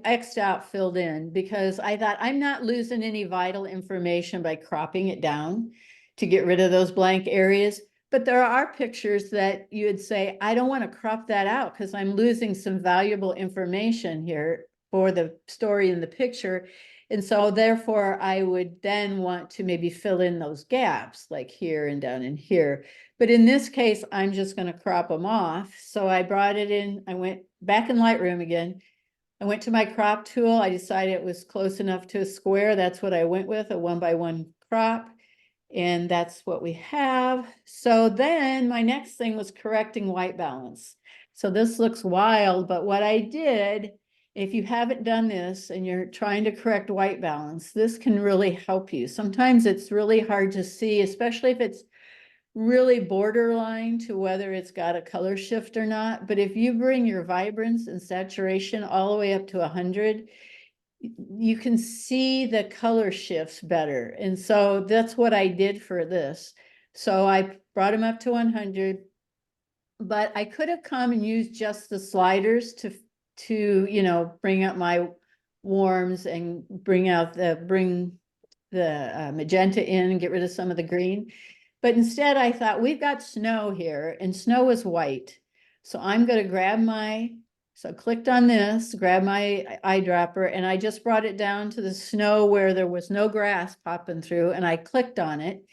X'd out, filled in, because I thought I'm not losing any vital information by cropping it down to get rid of those blank areas. But there are pictures that you would say, I don't want to crop that out because I'm losing some valuable information here for the story in the picture. And so therefore I would then want to maybe fill in those gaps like here and down in here. But in this case, I'm just going to crop them off. So I brought it in, I went back in Lightroom again. I went to my crop tool. I decided it was close enough to a square. That's what I went with, a 1x1 crop. And that's what we have. So then my next thing was correcting white balance. So this looks wild, but what I did, if you haven't done this and you're trying to correct white balance, this can really help you. Sometimes it's really hard to see, especially if it's really borderline to whether it's got a color shift or not. But if you bring your vibrance and saturation all the way up to 100, you can see the color shifts better. And so that's what I did for this. So I brought them up to 100, but I could have come and used just the sliders to bring up my warms and bring the magenta in and get rid of some of the green. But instead I thought, we've got snow here and snow is white. So I'm going to clicked on this, grab my eyedropper, and I just brought it down to the snow where there was no grass popping through, and I clicked on it.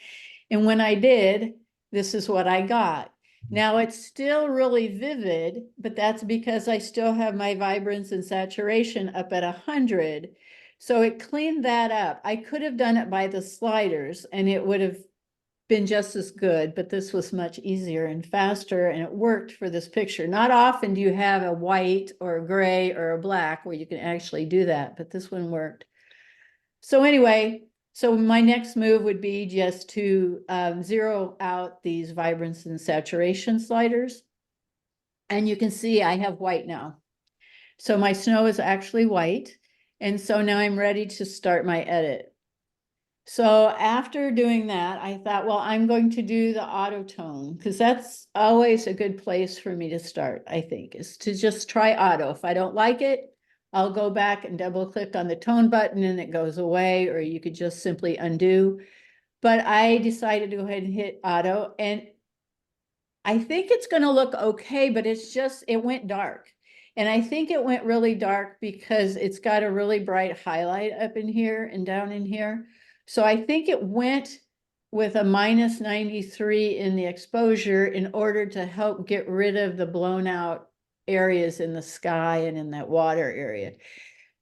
And when I did, this is what I got. Now it's still really vivid, but that's because I still have my vibrance and saturation up at 100. So it cleaned that up. I could have done it by the sliders and it would have been just as good, but this was much easier and faster, and it worked for this picture. Not often do you have a white or a gray or a black where you can actually do that, but this one worked. So anyway, so my next move would be just to zero out these vibrance and saturation sliders. And you can see I have white now. So my snow is actually white. And so now I'm ready to start my edit. So after doing that, I thought, well, I'm going to do the auto tone because that's always a good place for me to start, I think, is to just try auto. If I don't like it, I'll go back and double click on the tone button and it goes away, or you could just simply undo. But I decided to go ahead and hit auto, and I think it's going to look okay, but it went dark. And I think it went really dark because it's got a really bright highlight up in here and down in here. So I think it went with a -93 in the exposure in order to help get rid of the blown out areas in the sky and in that water area.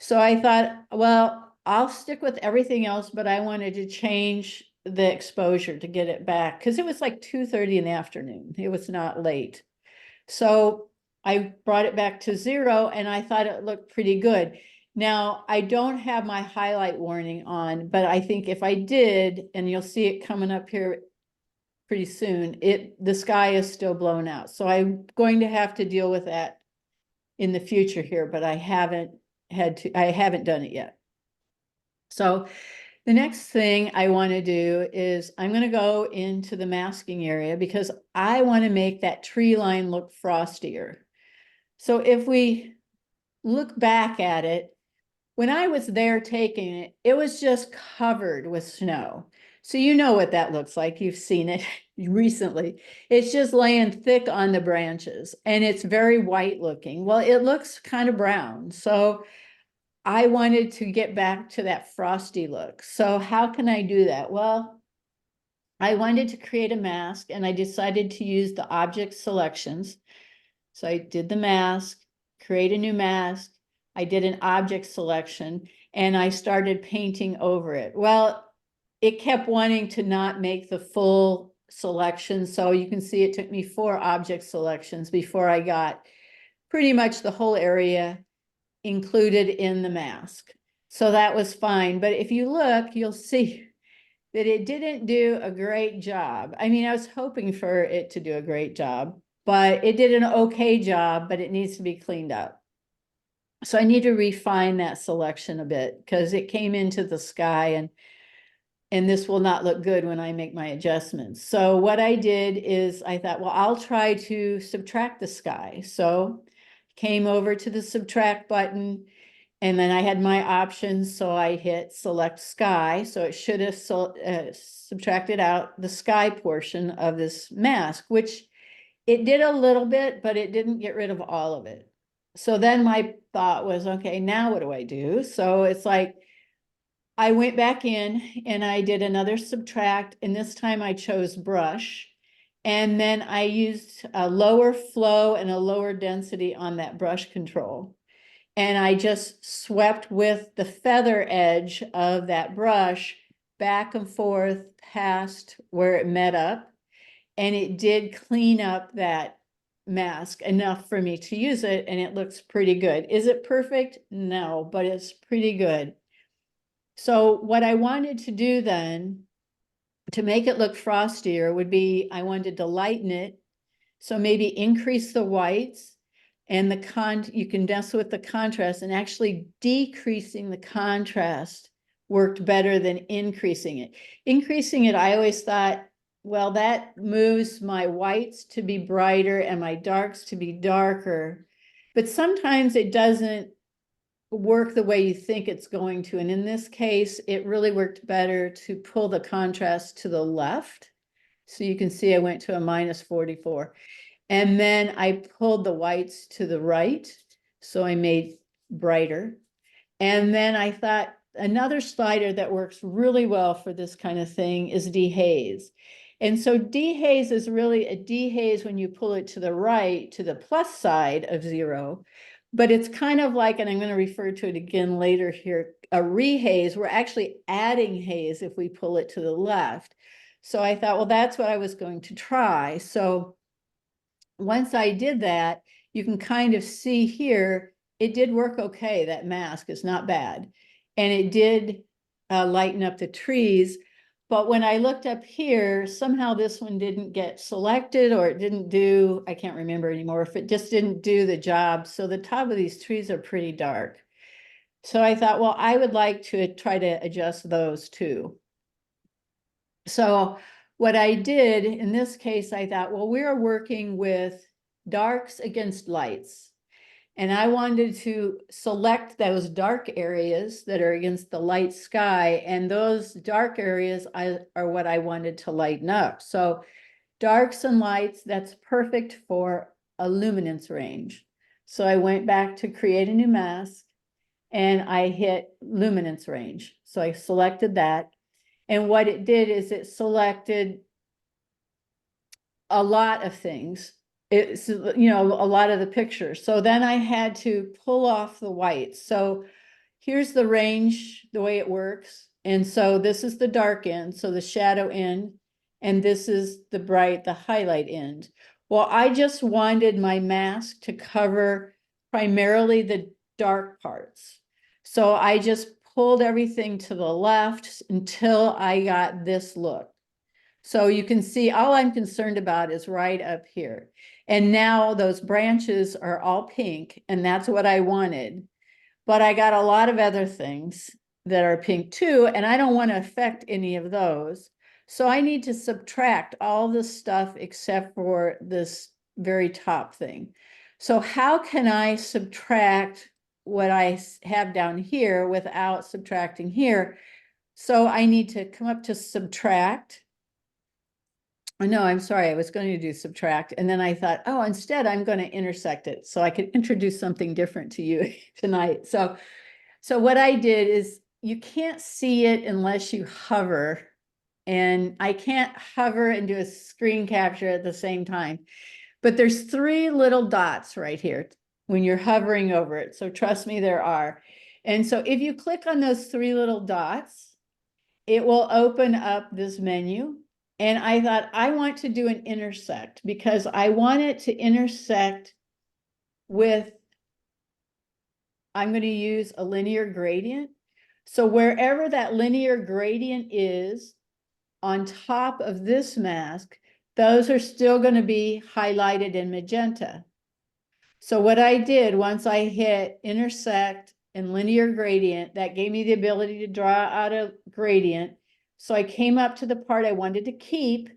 So I thought, well, I'll stick with everything else, but I wanted to change the exposure to get it back because it was like 2:30 in the afternoon. It was not late. So I brought it back to 0 and I thought it looked pretty good. Now I don't have my highlight warning on, but I think if I did, and you'll see it coming up here pretty soon, the sky is still blown out. So I'm going to have to deal with that in the future here, but I haven't done it yet. So the next thing I want to do is I'm going to go into the masking area because I want to make that tree line look frostier. So if we look back at it, when I was there taking it, it was just covered with snow. So you know what that looks like. You've seen it recently. It's just laying thick on the branches and it's very white looking. Well, it looks kind of brown. So I wanted to get back to that frosty look. So how can I do that? Well, I wanted to create a mask and I decided to use the object selections. So I did the mask, create a new mask. I did an object selection and I started painting over it. Well, it kept wanting to not make the full selection. So you can see it took me 4 object selections before I got pretty much the whole area included in the mask. So that was fine. But if you look, you'll see that it didn't do a great job. I mean, I was hoping for it to do a great job, but it did an okay job, but it needs to be cleaned up. So I need to refine that selection a bit because it came into the sky and this will not look good when I make my adjustments. So what I did is I thought, well, I'll try to subtract the sky. So came over to the subtract button and then I had my options. So I hit select sky. So it should have subtracted out the sky portion of this mask, which it did a little bit, but it didn't get rid of all of it. So then my thought was, okay, now what do I do? So it's like, I went back in and I did another subtract, and this time I chose brush. And then I used a lower flow and a lower density on that brush control. And I just swept with the feather edge of that brush back and forth past where it met up. And it did clean up that mask enough for me to use it, and it looks pretty good. Is it perfect? No, but it's pretty good. So what I wanted to do then to make it look frostier would be, I wanted to lighten it. So maybe increase the whites and you can mess with the contrast, and actually decreasing the contrast worked better than increasing it. Increasing it, I always thought, well, that moves my whites to be brighter and my darks to be darker. But sometimes it doesn't work the way you think it's going to. And in this case, it really worked better to pull the contrast to the left. So you can see I went to a -44. And then I pulled the whites to the right. So I made brighter. And then I thought another slider that works really well for this kind of thing is dehaze. And so dehaze is really a dehaze when you pull it to the right, to the plus side of 0. But it's kind of like, and I'm going to refer to it again later here, a rehaze. We're actually adding haze if we pull it to the left. So I thought, well, that's what I was going to try. So once I did that, you can kind of see here, it did work okay. That mask is not bad. And it did lighten up the trees. But when I looked up here, somehow this one didn't get selected, or it didn't do, I can't remember anymore, if it just didn't do the job. So the top of these trees are pretty dark. So I thought, well, I would like to try to adjust those too. So what I did in this case, I thought, well, we're working with darks against lights. And I wanted to select those dark areas that are against the light sky. And those dark areas are what I wanted to lighten up. So darks and lights, that's perfect for a luminance range. So I went back to create a new mask and I hit luminance range. So I selected that. And what it did is it selected a lot of things. It's, you know, a lot of the pictures. So then I had to pull off the whites. So here's the range, the way it works. And so this is the dark end, so the shadow end, and this is the bright, the highlight end. Well, I just wanted my mask to cover primarily the dark parts. So I just pulled everything to the left until I got this look. So you can see all I'm concerned about is right up here. And now those branches are all pink, and that's what I wanted. But I got a lot of other things that are pink too, and I don't want to affect any of those. So I need to subtract all this stuff except for this very top thing. So how can I subtract what I have down here without subtracting here? So I need to come up to subtract. No, I'm sorry, I was going to do subtract. And then I thought, oh, instead I'm going to intersect it so I could introduce something different to you tonight. So what I did is you can't see it unless you hover. And I can't hover and do a screen capture at the same time. But there's three little dots right here when you're hovering over it. So trust me, there are. And so if you click on those three little dots, it will open up this menu. And I thought I want to do an intersect because I want it to intersect with, I'm going to use a linear gradient. So wherever that linear gradient is on top of this mask, those are still going to be highlighted in magenta. So what I did once I hit intersect and linear gradient, that gave me the ability to draw out a gradient. So I came up to the part I wanted to keep,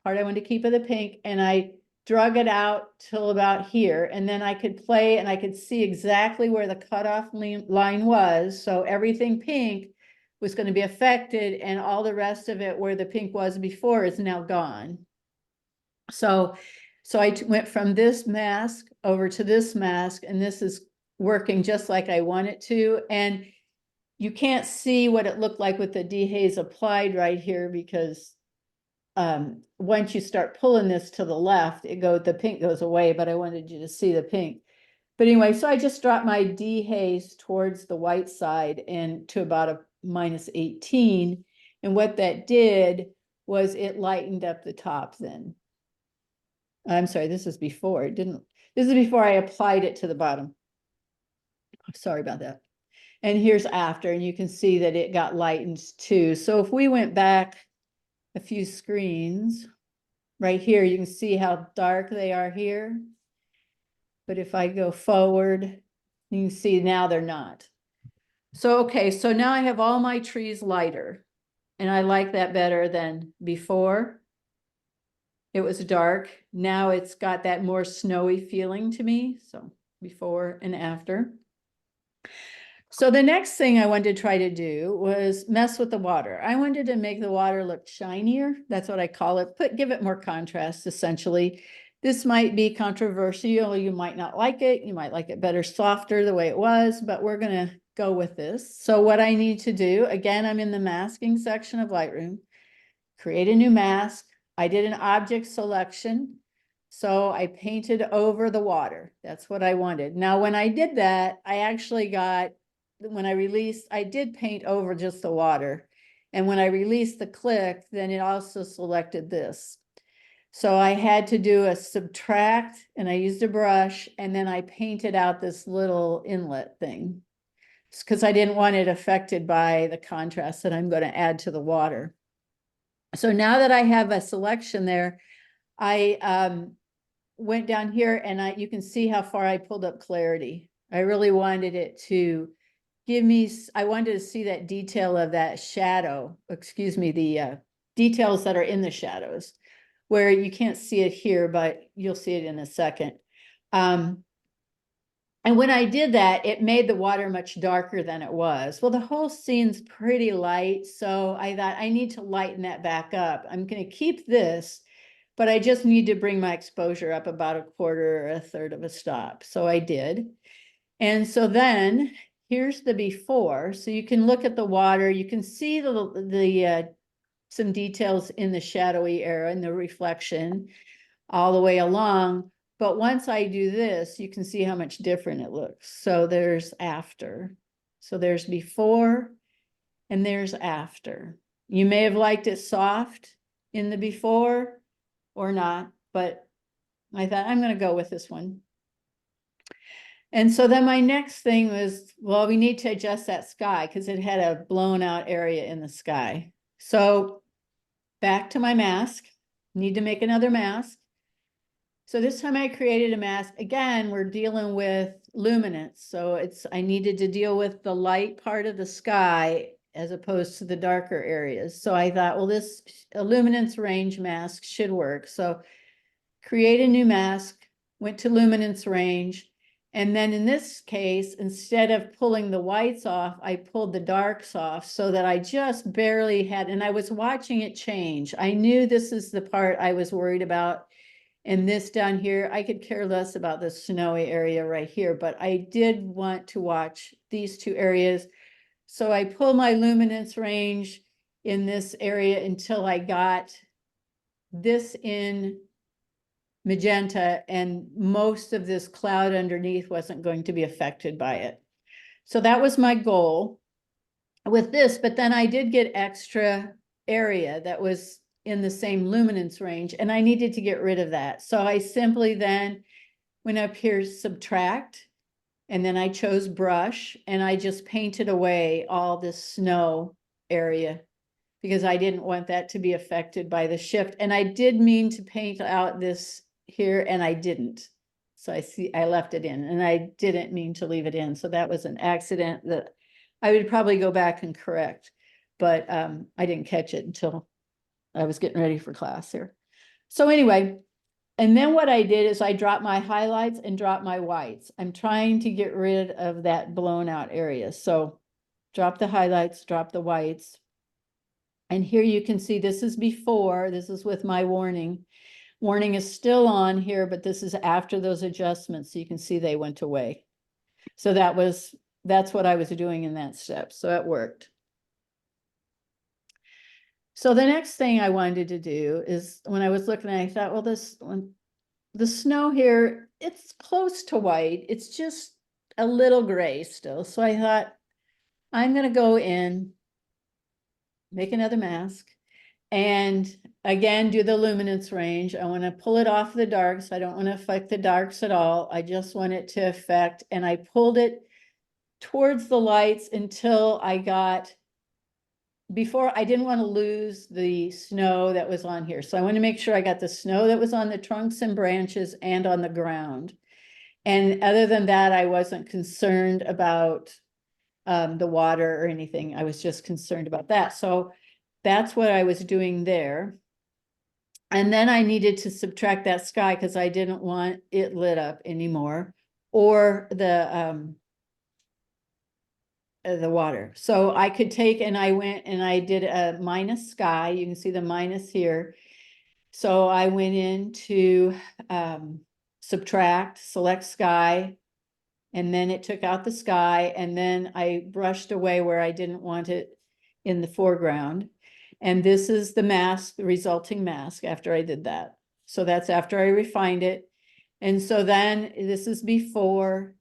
of the pink, and I drug it out till about here. And then I could play and I could see exactly where the cutoff line was. So everything pink was going to be affected, and all the rest of it where the pink was before is now gone. So I went from this mask over to this mask, and this is working just like I want it to. And you can't see what it looked like with the dehaze applied right here because once you start pulling this to the left, the pink goes away, but I wanted you to see the pink. But anyway, so I just dropped my dehaze towards the white side and to about a -18. And what that did was it lightened up the top then. I'm sorry, this is before. This is before I applied it to the bottom. Sorry about that. And here's after, and you can see that it got lightened too. So if we went back a few screens, right here, you can see how dark they are here. But if I go forward, you can see now they're not. So, okay, so now I have all my trees lighter, and I like that better than before. It was dark. Now it's got that more snowy feeling to me. So before and after. So the next thing I wanted to try to do was mess with the water. I wanted to make the water look shinier. That's what I call it. Give it more contrast, essentially. This might be controversial. You might not like it. You might like it better softer the way it was, but we're going to go with this. So what I need to do, again, I'm in the masking section of Lightroom. Create a new mask. I did an object selection. So I painted over the water. That's what I wanted. Now, when I did that, I actually got, when I released, I did paint over just the water. And when I released the click, then it also selected this. So I had to do a subtract, and I used a brush, and then I painted out this little inlet thing because I didn't want it affected by the contrast that I'm going to add to the water. So now that I have a selection there, I went down here and you can see how far I pulled up clarity. I really wanted it to give me, I wanted to see that detail of that shadow, excuse me, the details that are in the shadows, where you can't see it here, but you'll see it in a second. And when I did that, it made the water much darker than it was. Well, the whole scene's pretty light, so I thought I need to lighten that back up. I'm going to keep this, but I just need to bring my exposure up about a quarter or a third of a stop. So I did. And so then here's the before. So you can look at the water. You can see some details in the shadowy area and the reflection all the way along. But once I do this, you can see how much different it looks. So there's after. So there's before and there's after. You may have liked it soft in the before or not, but I thought I'm going to go with this one. And so then my next thing was, well, we need to adjust that sky because it had a blown out area in the sky. So back to my mask, need to make another mask. So this time I created a mask. Again, we're dealing with luminance. So I needed to deal with the light part of the sky as opposed to the darker areas. So I thought, well, this luminance range mask should work. So create a new mask, went to luminance range. And then in this case, instead of pulling the whites off, I pulled the darks off so that I just barely had, and I was watching it change. I knew this is the part I was worried about. And this down here, I could care less about the snowy area right here, but I did want to watch these two areas. So I pulled my luminance range in this area until I got this in magenta, and most of this cloud underneath wasn't going to be affected by it. So that was my goal with this, but then I did get extra area that was in the same luminance range, and I needed to get rid of that. So I simply then went up here, subtract, and then I chose brush, and I just painted away all this snow area because I didn't want that to be affected by the shift. And I did mean to paint out this here, and I didn't. So I left it in, and I didn't mean to leave it in. So that was an accident that I would probably go back and correct, but I didn't catch it until I was getting ready for class here. So anyway, and then what I did is I dropped my highlights and dropped my whites. I'm trying to get rid of that blown out area. So drop the highlights, drop the whites. And here you can see this is before, this is with my warning. Warning is still on here, but this is after those adjustments. So you can see they went away. So that's what I was doing in that step. So it worked. So the next thing I wanted to do is when I was looking, I thought, well, the snow here, it's close to white. It's just a little gray still. So I thought, I'm going to go in, make another mask, and again, do the luminance range. I want to pull it off the darks. I don't want to affect the darks at all. I just want it to affect, and I pulled it towards the lights until I got, before I didn't want to lose the snow that was on here. So I want to make sure I got the snow that was on the trunks and branches and on the ground. And other than that, I wasn't concerned about the water or anything. I was just concerned about that. So that's what I was doing there. And then I needed to subtract that sky because I didn't want it lit up anymore, or the water. So I could take, and I went and I did a minus sky. You can see the minus here. So I went into subtract, select sky, and then it took out the sky, and then I brushed away where I didn't want it in the foreground. And this is the mask, the resulting mask after I did that. So that's after I refined it. And so then this is before,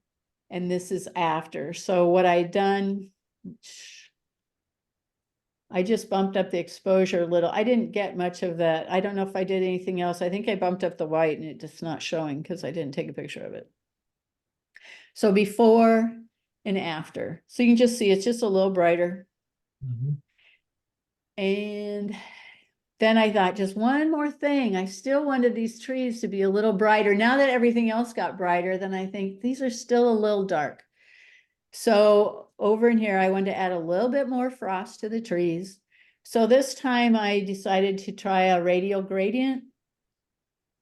and this is after. So what I done, I just bumped up the exposure a little. I didn't get much of that. I don't know if I did anything else. I think I bumped up the white, and it's just not showing because I didn't take a picture of it. So before and after. So you can just see it's just a little brighter. And then I thought, just one more thing. I still wanted these trees to be a little brighter. Now that everything else got brighter, then I think these are still a little dark. So over in here, I wanted to add a little bit more frost to the trees. So this time I decided to try a radial gradient,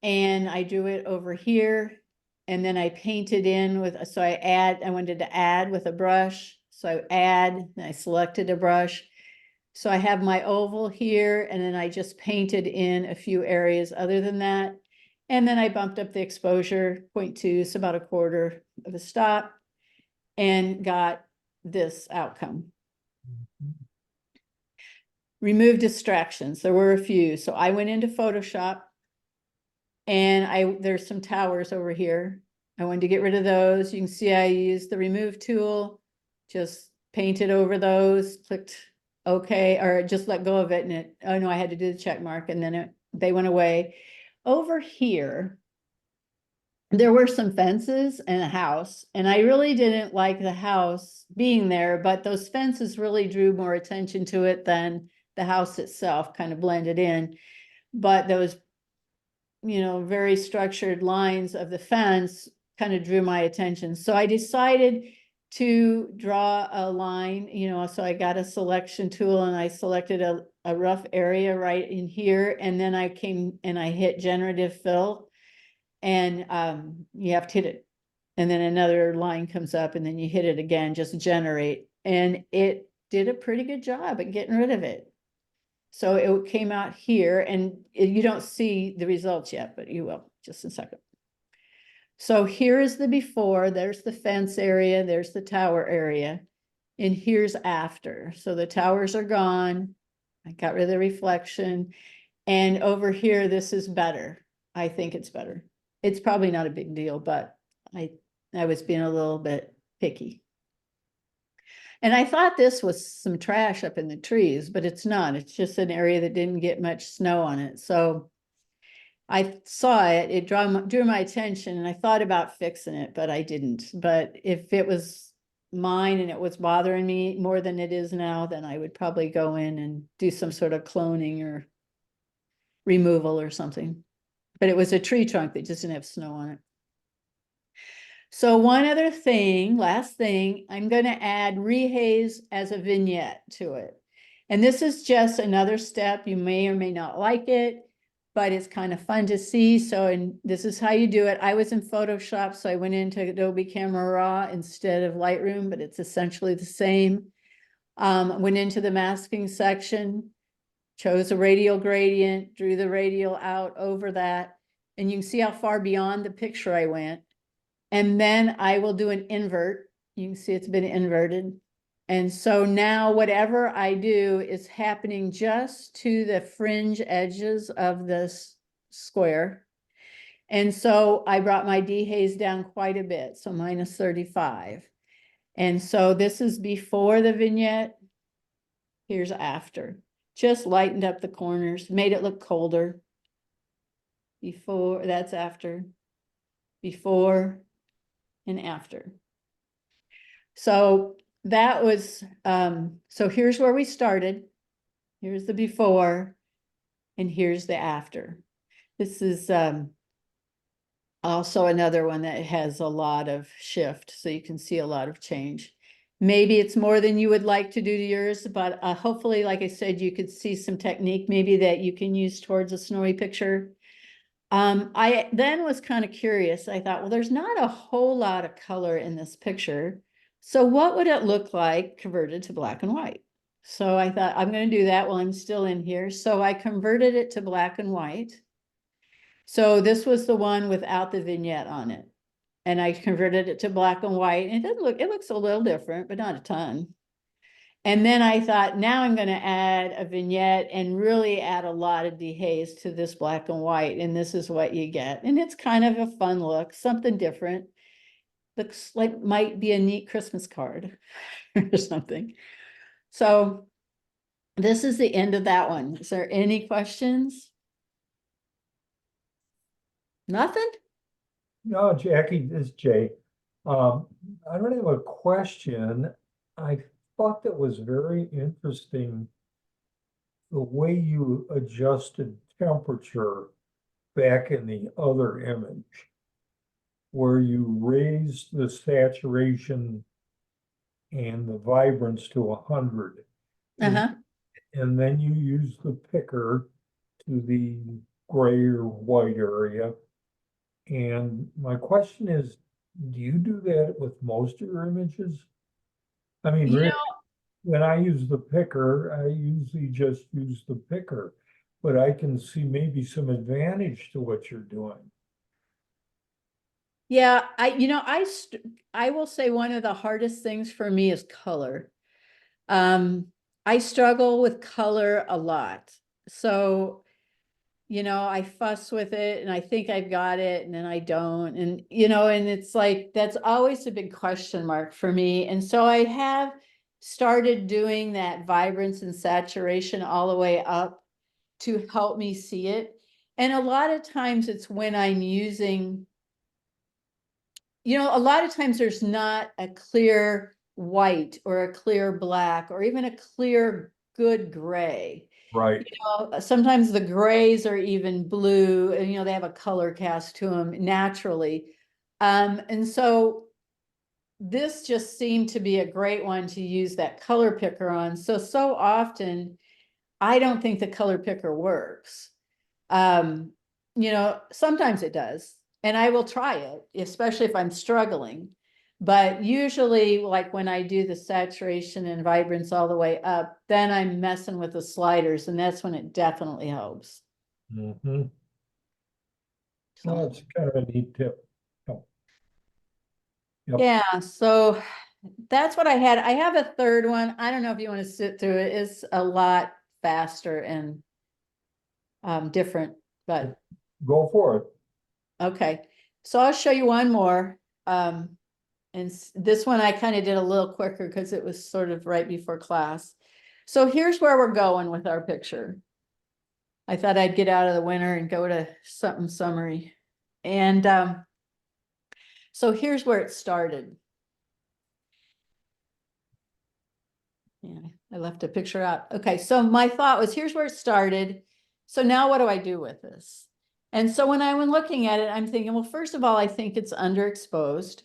and I drew it over here, and then I painted in with, so I wanted to add with a brush. So and I selected a brush. So I have my oval here, and then I just painted in a few areas other than that. And then I bumped up the exposure 0.2, so about a quarter of a stop, and got this outcome. Remove distractions. There were a few. So I went into Photoshop, and there's some towers over here. I wanted to get rid of those. You can see I used the remove tool, just painted over those, clicked okay, or just let go of it, and it, oh no, I had to do the check mark, and then they went away. Over here, there were some fences and a house, and I really didn't like the house being there, but those fences really drew more attention to it than the house itself, kind of blended in. But those, very structured lines of the fence kind of drew my attention. So I decided to draw a line, so I got a selection tool, and I selected a rough area right in here. And then I came and I hit generative fill, and you have to hit it. And then another line comes up, and then you hit it again, just generate. And it did a pretty good job at getting rid of it. So it came out here, and you don't see the results yet, but you will just in a second. So here is the before, there's the fence area, there's the tower area, and here's after. So the towers are gone. I got rid of the reflection. And over here, this is better. I think it's better. It's probably not a big deal, but I was being a little bit picky. And I thought this was some trash up in the trees, but it's not. It's just an area that didn't get much snow on it. So I saw it, it drew my attention, and I thought about fixing it, but I didn't. But if it was mine and it was bothering me more than it is now, then I would probably go in and do some sort of cloning or removal or something. But it was a tree trunk that just didn't have snow on it. So one other thing, last thing, I'm going to add rehaze as a vignette to it. And this is just another step. You may or may not like it, but it's kind of fun to see. So, and this is how you do it. I was in Photoshop, so I went into Adobe Camera Raw instead of Lightroom, but it's essentially the same. Went into the masking section, chose a radial gradient, drew the radial out over that, and you can see how far beyond the picture I went. And then I will do an invert. You can see it's been inverted. And so now whatever I do is happening just to the fringe edges of this square. And so I brought my dehaze down quite a bit, so minus 35. And so this is before the vignette. Here's after. Just lightened up the corners, made it look colder. Before, that's after. Before and after. So that was, so here's where we started. Here's the before, and here's the after. This is also another one that has a lot of shift, so you can see a lot of change. Maybe it's more than you would like to do to yours, but hopefully, like I said, you could see some technique maybe that you can use towards a snowy picture. I then was kind of curious. I thought, well, there's not a whole lot of color in this picture. So what would it look like converted to black and white? So I thought I'm going to do that while I'm still in here. So I converted it to black and white. So this was the one without the vignette on it. And I converted it to black and white. And it looks a little different, but not a ton. And then I thought, now I'm going to add a vignette and really add a lot of dehaze to this black and white. And this is what you get. And it's kind of a fun look, something different. Looks like might be a neat Christmas card or something. So this is the end of that one. Is there any questions? Nothing? No, Jackie, this is Jay. I don't have a question. I thought that was very interesting, the way you adjusted temperature back in the other image, where you raised the saturation and the vibrance to 100. Uh-huh. And then you use the picker to the gray or white area. And my question is, do you do that with most of your images? I mean, You really, know, when I use the picker, I usually just use the picker, but I can see maybe some advantage to what you're doing. yeah, I will say one of the hardest things for me is color. I struggle with color a lot. So, I fuss with it and I think I've got it and then I don't. And, and it's like, that's always a big question mark for me. And so I have started doing that vibrance and saturation all the way up to help me see it. And a lot of times it's when I'm using, a lot of times there's not a clear white or a clear black or even a clear good gray. Right. Sometimes the grays are even blue and, they have a color cast to them naturally. And so this just seemed to be a great one to use that color picker on. So often I don't think the color picker works. Sometimes it does, and I will try it, especially if I'm struggling. But usually, like when I do the saturation and vibrance all the way up, then I'm messing with the sliders, and that's when it definitely helps. Mm-hmm. So, Well, it's kind of a neat tip. Oh, yep. yeah, so that's what I had. I have a third one. I don't know if you want to sit through it. It's a lot faster and different, but Go for it. okay. So I'll show you one more. And this one I kind of did a little quicker because it was sort of right before class. So here's where we're going with our picture. I thought I'd get out of the winter and go to something summery. And so here's where it started. Yeah, I left a picture out. Okay, so my thought was, here's where it started. So now what do I do with this? And so when I went looking at it, I'm thinking, well, first of all, I think it's underexposed.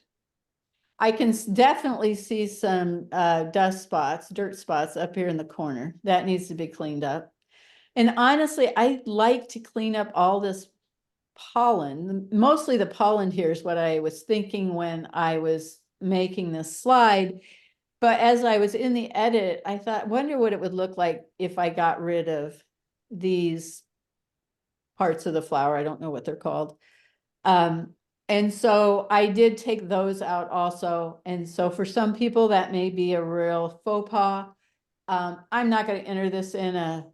I can definitely see some dust spots, dirt spots up here in the corner. That needs to be cleaned up. And honestly, I like to clean up all this pollen. Mostly the pollen here is what I was thinking when I was making this slide. But as I was in the edit, I thought, wonder what it would look like if I got rid of these parts of the flower. I don't know what they're called. And so I did take those out also. And so for some people, that may be a real faux pas. I'm not going to enter this in a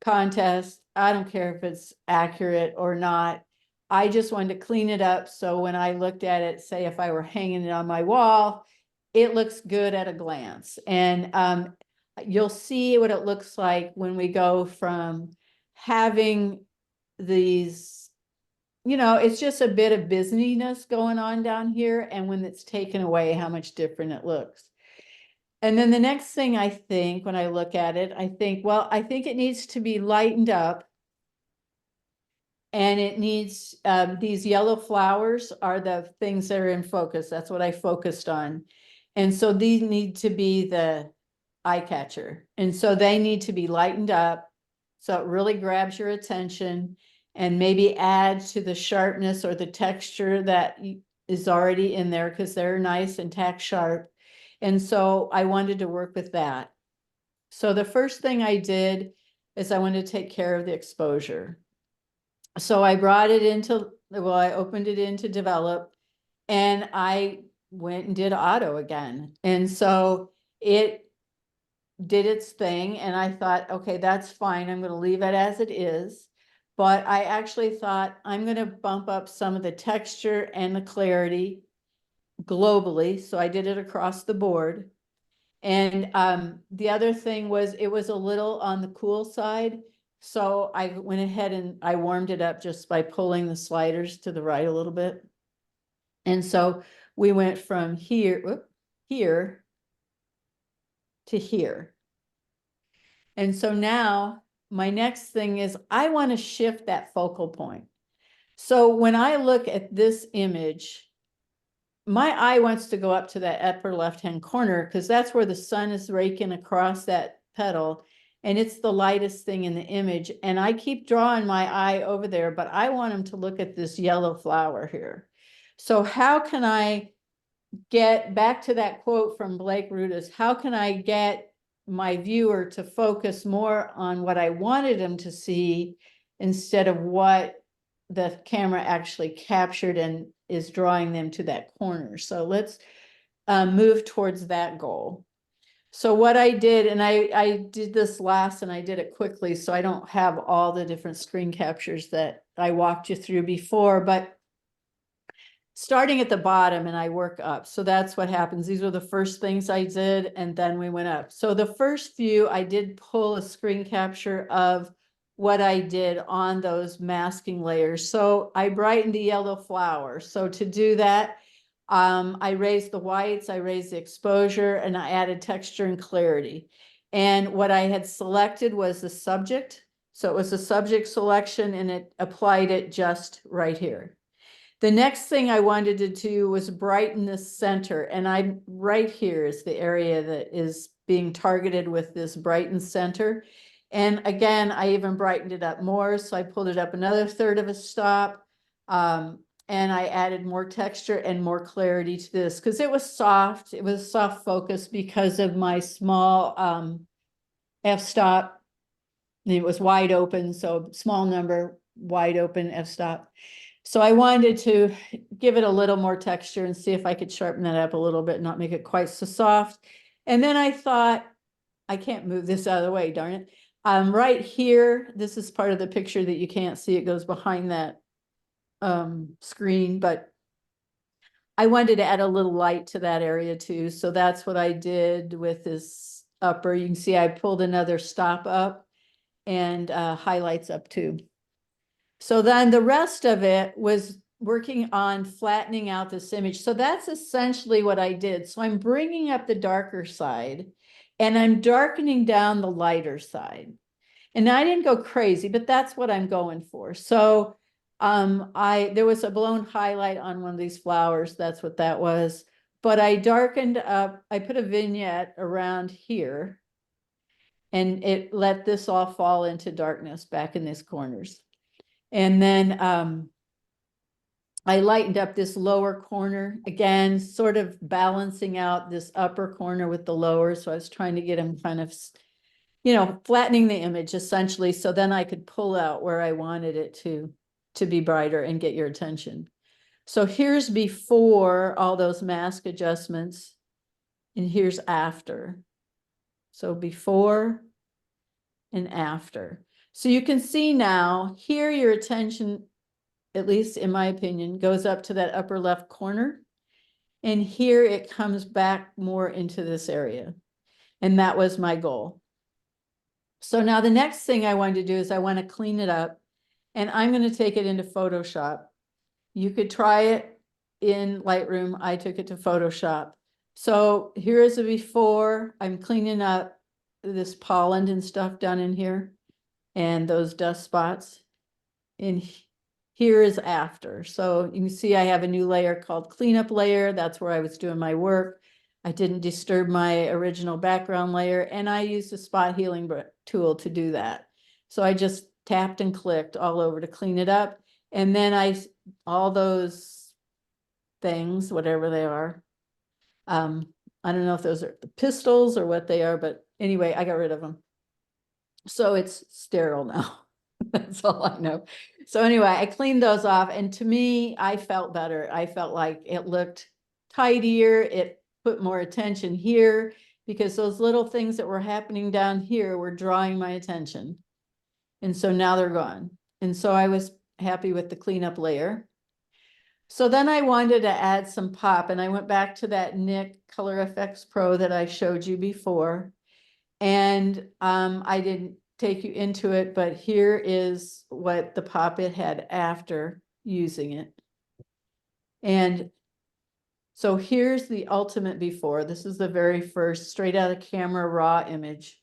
contest. I don't care if it's accurate or not. I just wanted to clean it up. So when I looked at it, say if I were hanging it on my wall, it looks good at a glance. And you'll see what it looks like when we go from having these, you know, it's just a bit of busyness going on down here. And when it's taken away, how much different it looks. And then the next thing I think, when I look at it, I think, well, I think it needs to be lightened up. And it needs, these yellow flowers are the things that are in focus. That's what I focused on. And so these need to be the eye catcher. And so they need to be lightened up. So it really grabs your attention and maybe add to the sharpness or the texture that is already in there because they're nice and tack sharp. And so I wanted to work with that. So the first thing I did is I wanted to take care of the exposure. So I brought it into, well, I opened it into develop and I went and did auto again. And so it did its thing and I thought, okay, that's fine. I'm going to leave it as it is. But I actually thought I'm going to bump up some of the texture and the clarity globally. So I did it across the board. And the other thing was it was a little on the cool side. So I went ahead and I warmed it up just by pulling the sliders to the right a little bit. And so we went from here to here. And so now my next thing is I want to shift that focal point. So when I look at this image, my eye wants to go up to that upper left-hand corner because that's where the sun is raking across that petal and it's the lightest thing in the image. And I keep drawing my eye over there, but I want him to look at this yellow flower here. So how can I get back to that quote from Blake Rudis? How can I get my viewer to focus more on what I wanted him to see instead of what the camera actually captured and is drawing them to that corner? So let's move towards that goal. So what I did, and I did this last and I did it quickly, so I don't have all the different screen captures that I walked you through before, but starting at the bottom and I work up. So that's what happens. These were the first things I did, and then we went up. So the first few, I did pull a screen capture of what I did on those masking layers. So I brightened the yellow flower. So to do that, I raised the whites, I raised the exposure, and I added texture and clarity. And what I had selected was the subject. So it was a subject selection and it applied it just right here. The next thing I wanted to do was brighten the center. And I'm right here is the area that is being targeted with this brighten center. And again, I even brightened it up more. So I pulled it up another third of a stop. And I added more texture and more clarity to this because it was soft. It was soft focus because of my small f-stop. It was wide open, so small number, wide open f-stop. So I wanted to give it a little more texture and see if I could sharpen that up a little bit, not make it quite so soft. And then I thought, I can't move this out of the way, darn it. Right here, this is part of the picture that you can't see. It goes behind that screen, but I wanted to add a little light to that area too. So that's what I did with this upper. You can see I pulled another stop up and highlights up too. So then the rest of it was working on flattening out this image. So that's essentially what I did. So I'm bringing up the darker side and I'm darkening down the lighter side. And I didn't go crazy, but that's what I'm going for. So there was a blown highlight on one of these flowers. That's what that was. But I darkened up, I put a vignette around here and it let this all fall into darkness back in these corners. And then I lightened up this lower corner again, sort of balancing out this upper corner with the lower. So I was trying to get them kind of, you know, flattening the image essentially. So then I could pull out where I wanted it to be brighter and get your attention. So here's before all those mask adjustments and here's after. So before and after. So you can see now here your attention, at least in my opinion, goes up to that upper left corner. And here it comes back more into this area. And that was my goal. So now the next thing I wanted to do is I want to clean it up and I'm going to take it into Photoshop. You could try it in Lightroom. I took it to Photoshop. So here is a before. I'm cleaning up this pollen and stuff down in here and those dust spots. And here is after. So you can see I have a new layer called cleanup layer. That's where I was doing my work. I didn't disturb my original background layer and I used a spot healing tool to do that. So I just tapped and clicked all over to clean it up. And then all those things, whatever they are, I don't know if those are the pistils or what they are, but anyway, I got rid of them. So it's sterile now. That's all I know. So anyway, I cleaned those off and to me, I felt better. I felt like it looked tidier. It put more attention here because those little things that were happening down here were drawing my attention. And so now they're gone. And so I was happy with the cleanup layer. So then I wanted to add some pop and I went back to that Nik Color Effects Pro that I showed you before. And I didn't take you into it, but here is what the pop it had after using it. And so here's the ultimate before. This is the very first straight out of camera raw image.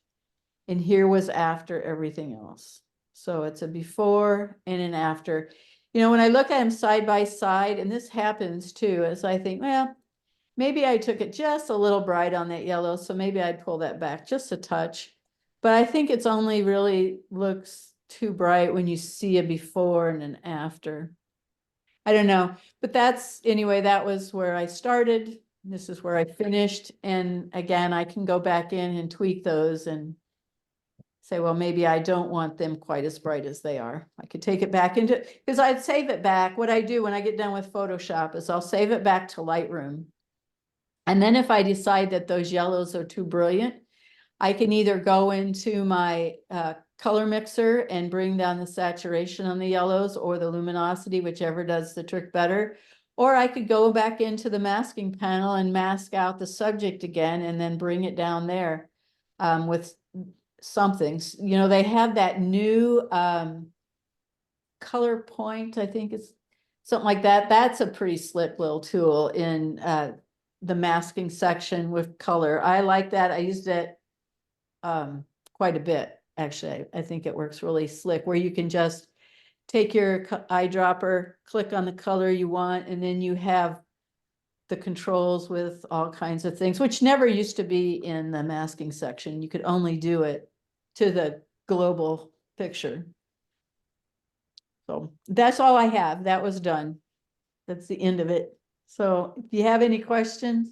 And here was after everything else. So it's a before and an after. You know, when I look at them side by side, and this happens too, as I think, well, maybe I took it just a little bright on that yellow, so maybe I'd pull that back just a touch. But I think it's only really looks too bright when you see a before and an after. I don't know, but anyway, that was where I started. This is where I finished. And again, I can go back in and tweak those and say, well, maybe I don't want them quite as bright as they are. I could take it back into, because I'd save it back. What I do when I get done with Photoshop is I'll save it back to Lightroom. And then if I decide that those yellows are too brilliant, I can either go into my color mixer and bring down the saturation on the yellows or the luminosity, whichever does the trick better. Or I could go back into the masking panel and mask out the subject again and then bring it down there with something. You know, they have that new color point, I think it's something like that. That's a pretty slick little tool in the masking section with color. I like that. I used it quite a bit, actually. I think it works really slick where you can just take your eyedropper, click on the color you want, and then you have the controls with all kinds of things, which never used to be in the masking section. You could only do it to the global picture. So that's all I have. That was done. That's the end of it. So if you have any questions,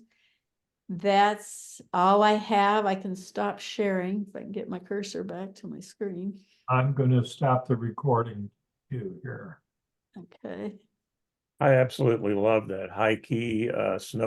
that's all I have. I can stop sharing if I can get my cursor back to my screen. I'm gonna stop the recording too here. Okay. I absolutely love that high key snow